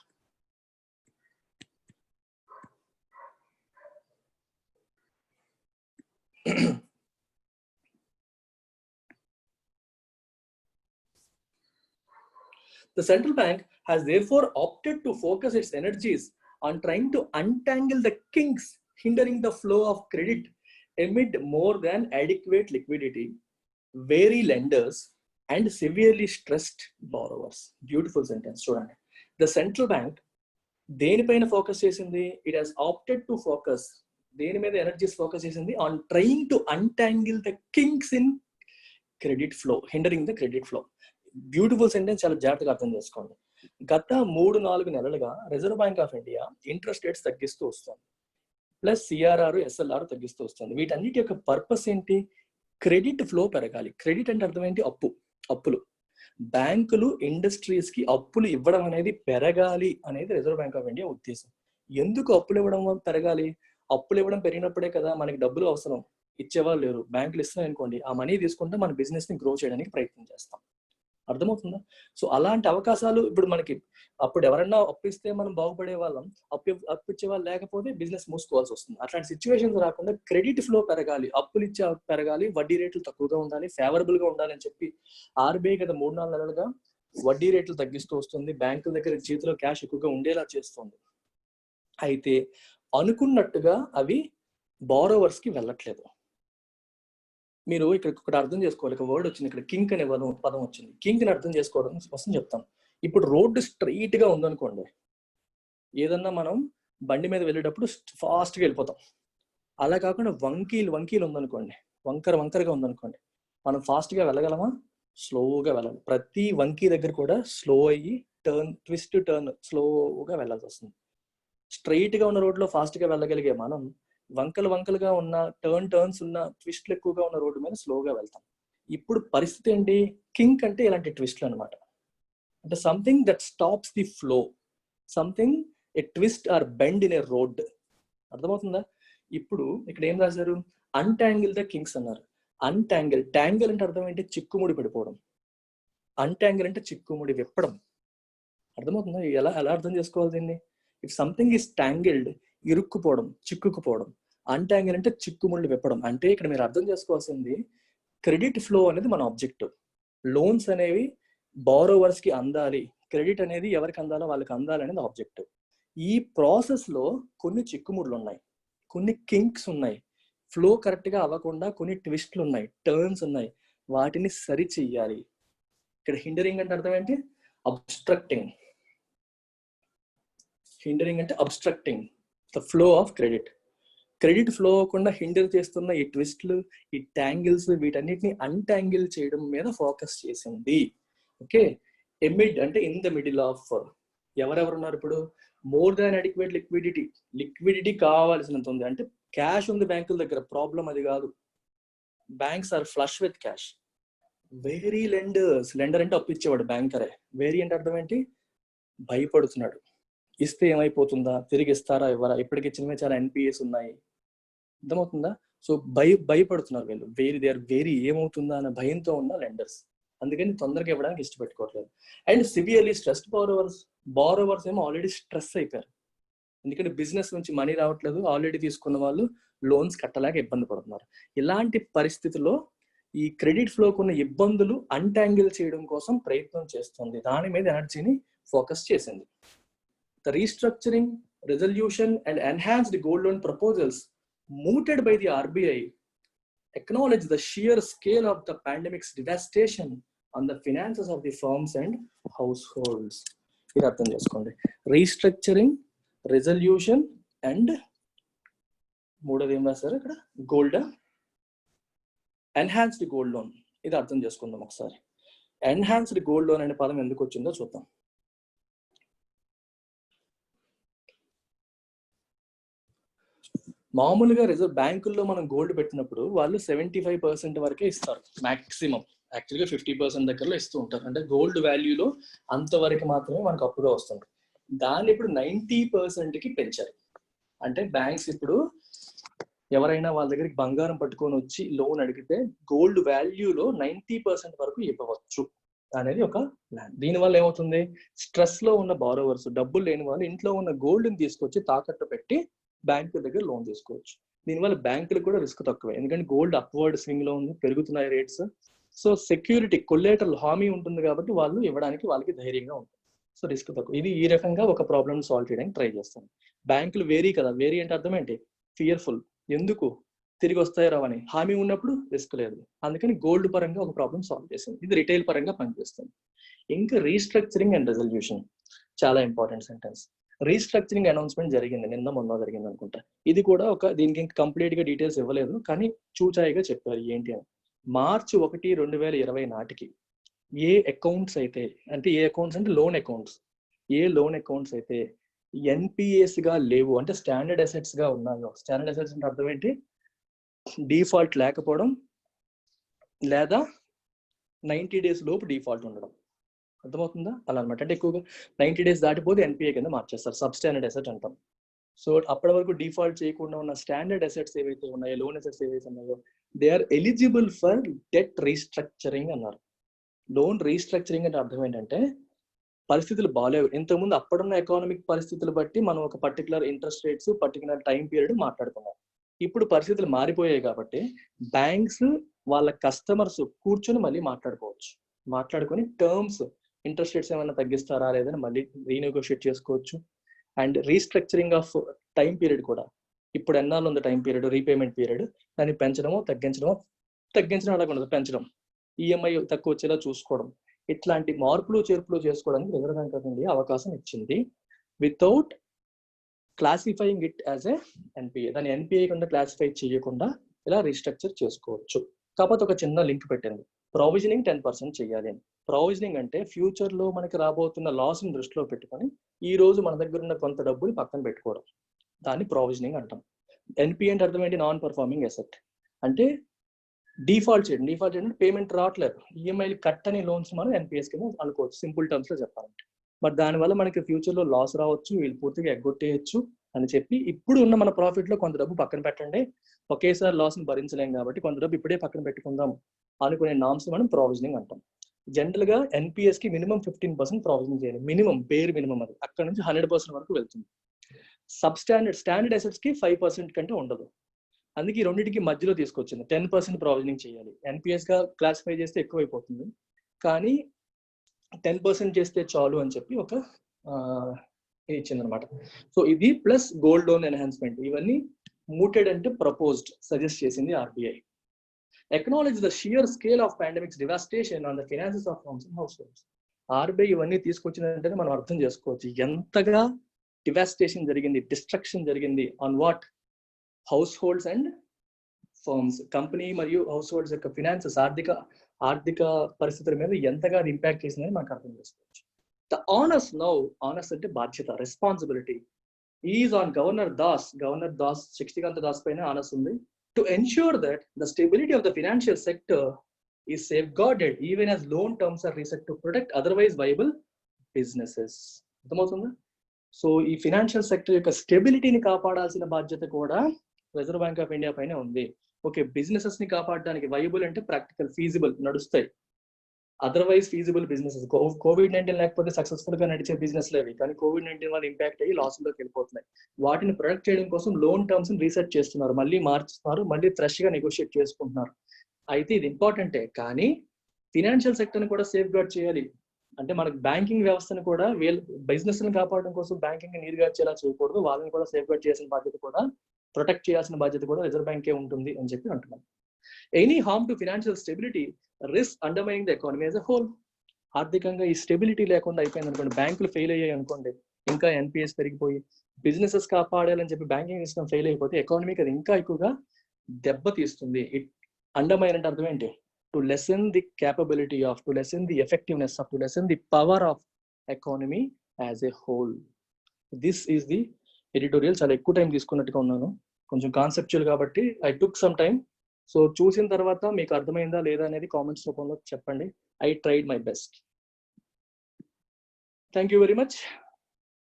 The central bank has therefore opted to focus its energies on trying to untangle the kinks hindering the flow of credit amid more than adequate liquidity, wary lenders, and severely stressed borrowers. Beautiful sentence. Student. The central bank దేనిపైన focus చేసింది? It has opted to focus. దేని మీద energies focus చేసింది? On trying to untangle the kinks in credit flow, hindering the credit flow. Beautiful sentence, చాలా జాగ్రత్తగా అర్థం చేసుకోండి. గత 3-4 నెలలుగా reserve bank of India interest rates తగ్గిస్తూ వస్తుంది, ప్లస్ సిఆర్ఆర్ ఎస్ఎల్ఆర్ తగ్గిస్తూ వస్తుంది. వీటన్నిటి యొక్క పర్పస్ ఏంటి? క్రెడిట్ ఫ్లో పెరగాలి. క్రెడిట్ అంటే అర్థం ఏంటి? అప్పులు. బ్యాంకులు ఇండస్ట్రీస్ కి అప్పులు ఇవ్వడం అనేది పెరగాలి అనేది రిజర్వ్ బ్యాంక్ ఆఫ్ ఇండియా ఉద్దేశం. ఎందుకు అప్పులు ఇవ్వడం పెరగాలి? అప్పులు ఇవ్వడం పెరిగినప్పుడే కదా మనకి డబ్బులు అవసరం. ఇచ్చేవాళ్ళు లేరు, బ్యాంకులు ఇస్తున్నాయి అనుకోండి, ఆ మనీ తీసుకుంటే మన బిజినెస్ ని గ్రో చేయడానికి ప్రయత్నం చేస్తాం. అర్థమవుతుందా? సో అలాంటి అవకాశాలు ఇప్పుడు మనకి, అప్పుడు ఎవరన్నా అప్పిస్తే మనం బాగుపడే వాళ్ళం, అప్పిచ్చే వాళ్ళు లేకపోతే బిజినెస్ మూసుకోవాల్సి వస్తుంది. అట్లాంటి సిచ్యువేషన్స్ రాకుండా క్రెడిట్ ఫ్లో పెరగాలి, అప్పులు ఇచ్చే పెరగాలి, వడ్డీ రేట్లు తక్కువగా ఉండాలి, ఫేవరబుల్ గా ఉండాలి అని చెప్పి ఆర్బీఐ గత 3-4 నెలలుగా వడ్డీ రేట్లు తగ్గిస్తూ వస్తుంది. బ్యాంకుల దగ్గర చేతిలో క్యాష్ ఎక్కువగా ఉండేలా చేస్తుంది. అయితే అనుకున్నట్టుగా అవి బారోవర్స్ కి వెళ్ళట్లేదు. మీరు ఇక్కడ ఒకటి అర్థం చేసుకోవాలి. ఒక వర్డ్ వచ్చింది ఇక్కడ, కింక్ అనే పదం వచ్చింది. కింక్ ని అర్థం చేసుకోవడం కోసం చెప్తాను. ఇప్పుడు రోడ్డు స్ట్రైట్ గా ఉందనుకోండి, ఏదన్నా మనం బండి మీద వెళ్ళేటప్పుడు ఫాస్ట్ గా వెళ్ళిపోతాం. అలా కాకుండా వంకీలు ఉందనుకోండి, వంకరగా ఉందనుకోండి, మనం ఫాస్ట్ గా వెళ్ళగలమా? స్లోగా వెళ్ళాలి. ప్రతి వంకీ దగ్గర కూడా స్లో అయ్యి ట్విస్ట్ టర్న్ స్లోగా వెళ్ళాల్సి వస్తుంది. స్ట్రైట్ గా ఉన్న రోడ్లో ఫాస్ట్ గా వెళ్ళగలిగే మనం వంకలుగా ఉన్న టర్న్స్ ఉన్న ట్విస్ట్లు ఎక్కువగా ఉన్న రోడ్డు మీద స్లోగా వెళ్తాం. ఇప్పుడు పరిస్థితి ఏంటి? కింక్ అంటే ఇలాంటి ట్విస్ట్లు అనమాట. అంటే something that stops the flow, something a twist or bend in a road. అర్థమవుతుందా? ఇప్పుడు ఇక్కడ ఏం రాశారు? అన్టాంగిల్ ద కింగ్స్ అన్నారు. ట్యాంగిల్ అంటే అర్థం ఏంటి? చిక్కుముడి పడిపోవడం. అన్టాంగిల్ అంటే చిక్కుముడి విప్పడం. అర్థమవుతుందా? ఎలా అర్థం చేసుకోవాలి దీన్ని? ఇఫ్ సంథింగ్ ఈస్ ట్యాంగిల్డ్, ఇరుక్కుపోవడం, చిక్కుకుపోవడం. అన్టాంగిల్ అంటే చిక్కుముళ్ళు విప్పడం. అంటే ఇక్కడ మీరు అర్థం చేసుకోవాల్సింది, క్రెడిట్ ఫ్లో అనేది మన ఆబ్జెక్టివ్. లోన్స్ అనేవి బారోవర్స్ కి అందాలి, క్రెడిట్ అనేది ఎవరికి అందాలో వాళ్ళకి అందాలి అనేది ఆబ్జెక్టివ్. ఈ ప్రాసెస్ లో కొన్ని చిక్కుముళ్ళు ఉన్నాయి, కొన్ని కింక్స్ ఉన్నాయి, ఫ్లో కరెక్ట్ గా అవ్వకుండా కొన్ని ట్విస్ట్లు ఉన్నాయి, టర్న్స్ ఉన్నాయి. వాటిని సరి చెయ్యాలి. ఇక్కడ హిండరింగ్ అంటే అర్థం ఏంటి? అబ్స్ట్రక్టింగ్. హిండరింగ్ అంటే obstructing the flow of credit. Credit flow అవ్వకుండా హిండర్ చేస్తున్న ఈ ట్విస్ట్లు, ఈ ట్యాంగిల్స్, వీటన్నిటిని అన్టాంగిల్ చేయడం మీద ఫోకస్ చేసింది. ఓకే. ఎమిడ్ అంటే ఇన్ ద మిడిల్ ఆఫ్. ఎవరెవరున్నారు ఇప్పుడు? మోర్ దాన్ అడిక్వేట్ లిక్విడిటీ కావాల్సినంత ఉంది. అంటే క్యాష్ ఉంది బ్యాంకుల దగ్గర, ప్రాబ్లం అది కాదు. Banks are flush with cash. Wary lender అంటే అప్పిచ్చేవాడు బ్యాంకరే. వేరీ అంటే అర్థం ఏంటి? భయపడుతున్నాడు. ఇస్తే ఏమైపోతుందా, తిరిగి ఇస్తారా ఇవ్వరా, ఇప్పటికి ఇచ్చినవే చాలా ఎన్పిఎస్ ఉన్నాయి. అర్థమవుతుందా? సో భయపడుతున్నారు వీళ్ళు. దే ఆర్ వెరీ ఏమవుతుందా అనే భయంతో ఉన్న లెండర్స్. అందుకని తొందరగా ఇవ్వడానికి ఇష్టపెట్టుకోవట్లేదు. అండ్ సివియర్లీ స్ట్రెస్డ్ బారోవర్స్ ఏమో ఆల్రెడీ స్ట్రెస్ అయిపోయారు. ఎందుకంటే బిజినెస్ నుంచి మనీ రావట్లేదు, ఆల్రెడీ తీసుకున్న వాళ్ళు లోన్స్ కట్టలేక ఇబ్బంది పడుతున్నారు. ఇలాంటి పరిస్థితుల్లో ఈ క్రెడిట్ ఫ్లోకు ఉన్న ఇబ్బందులు అన్టాంగిల్ చేయడం కోసం ప్రయత్నం చేస్తుంది. దాని మీద ఎనర్జీని ఫోకస్ చేసింది. The restructuring, resolution and enhanced gold loan proposals mooted by the RBI acknowledge the sheer scale of the pandemic's devastation on the finances of the firms and households. ఇది అర్థం చేసుకోండి. రీస్ట్రక్చరింగ్, రెజల్యూషన్ అండ్ మూడోది ఏం రాశారు ఇక్కడ, gold, enhanced gold loan. ఇది అర్థం చేసుకుందాం ఒకసారి. ఎన్హాన్స్డ్ గోల్డ్ లోన్ అనే పదం ఎందుకు వచ్చిందో చూద్దాం. మామూలుగా రిజర్వ్ బ్యాంకుల్లో మనం గోల్డ్ పెట్టినప్పుడు వాళ్ళు 75% వరకే ఇస్తారు మాక్సిమం. యాక్చువల్గా 50% దగ్గరలో ఇస్తూ ఉంటారు. అంటే గోల్డ్ వాల్యూలో అంతవరకు మాత్రమే మనకు అప్పుగా వస్తుంది. దాన్ని ఇప్పుడు 90%కి పెంచారు. అంటే బ్యాంక్స్ ఇప్పుడు ఎవరైనా వాళ్ళ దగ్గరికి బంగారం పట్టుకొని వచ్చి లోన్ అడిగితే గోల్డ్ వాల్యూలో 90% వరకు ఇవ్వవచ్చు అనేది ఒక ప్లాన్. దీనివల్ల ఏమవుతుంది, స్ట్రెస్ లో ఉన్న బారోవర్స్, డబ్బులు లేని వాళ్ళు ఇంట్లో ఉన్న గోల్డ్ని తీసుకొచ్చి తాకట్టు పెట్టి బ్యాంకుల దగ్గర లోన్ తీసుకోవచ్చు. దీనివల్ల బ్యాంకులకు కూడా రిస్క్ తక్కువే, ఎందుకంటే గోల్డ్ అప్వర్డ్ స్వింగ్ లో ఉంది, పెరుగుతున్నాయి రేట్స్. సో సెక్యూరిటీ, కొలేటరల్ హామీ ఉంటుంది కాబట్టి వాళ్ళు ఇవ్వడానికి వాళ్ళకి ధైర్యంగా ఉంటుంది. సో రిస్క్ తక్కువ. ఇది ఈ రకంగా ఒక ప్రాబ్లమ్ సాల్వ్ చేయడానికి ట్రై చేస్తాం. బ్యాంకులు వేరీ కదా, వేరీ అంటే అర్థం ఏంటి, ఫియర్ఫుల్. ఎందుకు, తిరిగి వస్తాయి రావని. హామీ ఉన్నప్పుడు రిస్క్ లేదు. అందుకని గోల్డ్ పరంగా ఒక ప్రాబ్లమ్ సాల్వ్ చేస్తుంది. ఇది రిటైల్ పరంగా పనిచేస్తుంది. ఇంకా రీస్ట్రక్చరింగ్ అండ్ రెజల్యూషన్ చాలా ఇంపార్టెంట్ సెంటెన్స్. రీస్ట్రక్చరింగ్ అనౌన్స్మెంట్ జరిగింది, నిన్న మొన్న జరిగింది అనుకుంటా. ఇది కూడా ఒక, దీనికి కంప్లీట్ గా డీటెయిల్స్ ఇవ్వలేదు కానీ చూచాయిగా చెప్పారు ఏంటి అని. మార్చి 1, 2020 నాటికి ఏ అకౌంట్స్ అయితే, అంటే ఏ అకౌంట్స్ అంటే లోన్ అకౌంట్స్, ఏ లోన్ అకౌంట్స్ అయితే ఎన్పిఎస్ గా లేవు, అంటే స్టాండర్డ్ అసెట్స్ గా ఉన్నాయో. స్టాండర్డ్ అసెట్స్ అంటే అర్థం ఏంటి, డిఫాల్ట్ లేకపోవడం లేదా 90 days లోపు డిఫాల్ట్ ఉండడం. అర్థమవుతుందా? అలా అనమాట. అంటే ఎక్కువగా 90 days దాటిపోతే ఎన్పిఏ కింద మార్చేస్తారు, సబ్ స్టాండర్డ్ అసెట్ అంటాం. సో అప్పటి వరకు డిఫాల్ట్ చేయకుండా ఉన్న స్టాండర్డ్ అసెట్స్ ఏవైతే ఉన్నాయో, లోన్ అసెట్స్ ఏవైతే ఉన్నాయో, they are eligible for debt restructuring అన్నారు. లోన్ రీస్ట్రక్చరింగ్ అంటే అర్థం ఏంటంటే, పరిస్థితులు బాగాలేవు, ఇంతకుముందు అప్పుడున్న ఎకానమిక్ పరిస్థితులు బట్టి మనం ఒక particular interest rates, particular time period మాట్లాడుకున్నాం. ఇప్పుడు పరిస్థితులు మారిపోయాయి కాబట్టి బ్యాంక్స్ వాళ్ళ కస్టమర్స్ కూర్చొని మళ్ళీ మాట్లాడుకొని టర్మ్స్, ఇంట్రెస్ట్ రేట్స్ ఏమైనా తగ్గిస్తారా లేదని మళ్ళీ రీనెగోషియేట్ చేసుకోవచ్చు. And restructuring of time period కూడా, ఇప్పుడు ఎన్నాళ్ళు ఉంది టైం పీరియడ్, రీపేమెంట్ పీరియడ్, దాన్ని పెంచడమో తగ్గించడం అలాగే ఉండదు, పెంచడం, ఈఎంఐ తక్కువ వచ్చేలా చూసుకోవడం, ఇట్లాంటి మార్పులు చేర్పులు చేసుకోవడానికి రిజర్వ్ బ్యాంక్ ఆఫ్ ఇండియా అవకాశం ఇచ్చింది. Without classifying it as a NPA, దాన్ని ఎన్పిఏ కింద క్లాసిఫై చేయకుండా ఇలా రీస్ట్రక్చర్ చేసుకోవచ్చు. కాకపోతే ఒక చిన్న లింక్ పెట్టింది, ప్రొవిజనింగ్ 10% చేయాలి అని. ప్రొవిజనింగ్ అంటే ఫ్యూచర్ లో మనకి రాబోతున్న లాస్ ని దృష్టిలో పెట్టుకొని ఈ రోజు మన దగ్గర ఉన్న కొంత డబ్బులు పక్కన పెట్టుకోవడం, దాన్ని ప్రొవిజనింగ్ అంటాం. ఎన్పిఏ అంటే అర్థం ఏంటి, నాన్ పర్ఫార్మింగ్ అసెట్. అంటే డిఫాల్ట్ చేయడం, పేమెంట్ రావట్లేదు, ఈఎంఐలు కట్టని లోన్స్ మనం ఎన్పిఎస్ కింద అనుకోవచ్చు, సింపుల్ టర్మ్స్ లో చెప్పాలంటే. బట్ దానివల్ల మనకి ఫ్యూచర్ లో లాస్ రావచ్చు, వీళ్ళు పూర్తిగా ఎగ్గొట్టేయచ్చు అని చెప్పి ఇప్పుడు ఉన్న మన ప్రాఫిట్ లో కొంత డబ్బు పక్కన పెట్టండి, ఒకేసారి లాస్ ని భరించలేం కాబట్టి కొంత డబ్బు ఇప్పుడే పక్కన పెట్టుకుందాం అనుకునే నామ్స్ మనం ప్రొవిజనింగ్ అంటాం. జనరల్ గా ఎన్పిఎస్ కి మినిమం 15% ప్రొవిజనింగ్ చేయాలి, మినిమం, బేర్ మినిమం. అది అక్కడ నుంచి 100% వరకు వెళ్తుంది. స్టాండర్డ్ అసెట్స్ కి 5% కంటే ఉండదు. అందుకే ఈ రెండింటికి మధ్యలో తీసుకొచ్చింది, 10% ప్రొవిజనింగ్ చేయాలి. ఎన్పిఎస్ గా క్లాసిఫై చేస్తే ఎక్కువ అయిపోతుంది, కానీ 10% చేస్తే చాలు అని చెప్పి ఒక ఇచ్చింది అనమాట. సో ఇది ప్లస్ గోల్డ్ లోన్ ఎన్హాన్స్మెంట్, ఇవన్నీ మూటెడ్ అంటే ప్రపోజ్డ్, సజెస్ట్ చేసింది RBI. Acknowledge the sheer scale of pandemic's devastation on the finances of homes and households. RBI ఇవన్నీ తీసుకొచ్చినంటే మనం అర్థం చేసుకోవచ్చు ఎంతగా డివాస్టేషన్ జరిగింది, డిస్ట్రక్షన్ జరిగింది on what, house holds and firms. Company మరియు హౌస్ హోల్డ్స్ యొక్క ఫినాన్సెస్, ఆర్థిక పరిస్థితుల మీద ఎంతగా అది ఇంపాక్ట్ చేసిందని మనకు అర్థం చేసుకోవచ్చు. ద ఆనర్స్ నౌ, ఆనర్స్ అంటే బాధ్యత, responsibility, is on governor Das Shaktikanta Das పైన ఆనర్స్ ఉంది. To ensure that the stability of the financial sector is safeguarded even as loan terms are reset to protect otherwise viable businesses. అర్థమవుతుందా? So ఈ financial sector యొక్క స్టెబిలిటీని కాపాడాల్సిన బాధ్యత కూడా రిజర్వ్ బ్యాంక్ ఆఫ్ ఇండియా పైన ఉంది. ఓకే, బిజినెసెస్ ని కాపాడడానికి, వైబుల్ అంటే ప్రాక్టికల్, ఫీజిబుల్, నడుస్తాయి, అదర్వైజ్ ఫీజిబుల్ బిజినెసెస్. COVID-19 లేకపోతే సక్సెస్ఫుల్ గా నడిచే బిజినెస్ లేవి, కానీ COVID-19 వల్ల ఇంపాక్ట్ అయ్యి లాస్ లోకి వెళ్ళిపోతున్నాయి. వాటిని ప్రొటెక్ట్ చేయడం కోసం లోన్ టర్మ్స్ ని రీసెట్ చేస్తున్నారు, మళ్ళీ మార్చుతున్నారు, మళ్ళీ ఫ్రెష్ గా నెగోషియేట్ చేసుకుంటున్నారు. అయితే ఇది ఇంపార్టెంటే, కానీ ఫినాన్షియల్ సెక్టర్ని కూడా సేఫ్ గార్డ్ చేయాలి. అంటే మనకు బ్యాంకింగ్ వ్యవస్థను కూడా బిజినెస్ని కాపాడడం కోసం బ్యాంకింగ్ నీరుగార్చేలా చేయకూడదు, వాళ్ళని కూడా సేఫ్ గార్డ్ చేయాల్సిన బాధ్యత కూడా, ప్రొటెక్ట్ చేయాల్సిన బాధ్యత కూడా రిజర్వ్ బ్యాంకే ఉంటుంది అని చెప్పి అంటున్నాను. Any harm to financial stability risk undermining the economy as a whole. ఆర్థికంగా ఈ స్టెబిలిటీ లేకుండా అయిపోయింది అనుకోండి, బ్యాంకులు ఫెయిల్ అయ్యాయి అనుకోండి, ఇంకా ఎన్పిఎస్ పెరిగిపోయి బిజినెసెస్ కాపాడాలని చెప్పి బ్యాంకింగ్ సిస్టమ్ ఫెయిల్ అయిపోతే ఎకానమీకి అది ఇంకా ఎక్కువగా దెబ్బతీస్తుంది. ఇట్ అండర్మైన్ అంటే అర్థం ఏంటి? To lesson the capability of, to lesson the effectiveness of, to lesson the power of economy as a whole. This is the editorial. చాలా ఎక్కువ టైం తీసుకున్నట్టుగా ఉన్నాను, కొంచెం కాన్సెప్చువల్ కాబట్టి I took some time. So చూసిన తర్వాత మీకు అర్థమైందా లేదా అనేది కామెంట్స్ రూపంలో చెప్పండి. I tried my best. Thank you very much.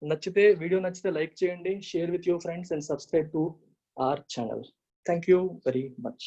నచ్చితే వీడియో నచ్చితే లైక్ చేయండి, share with your friends and subscribe to our channel. Thank you very much.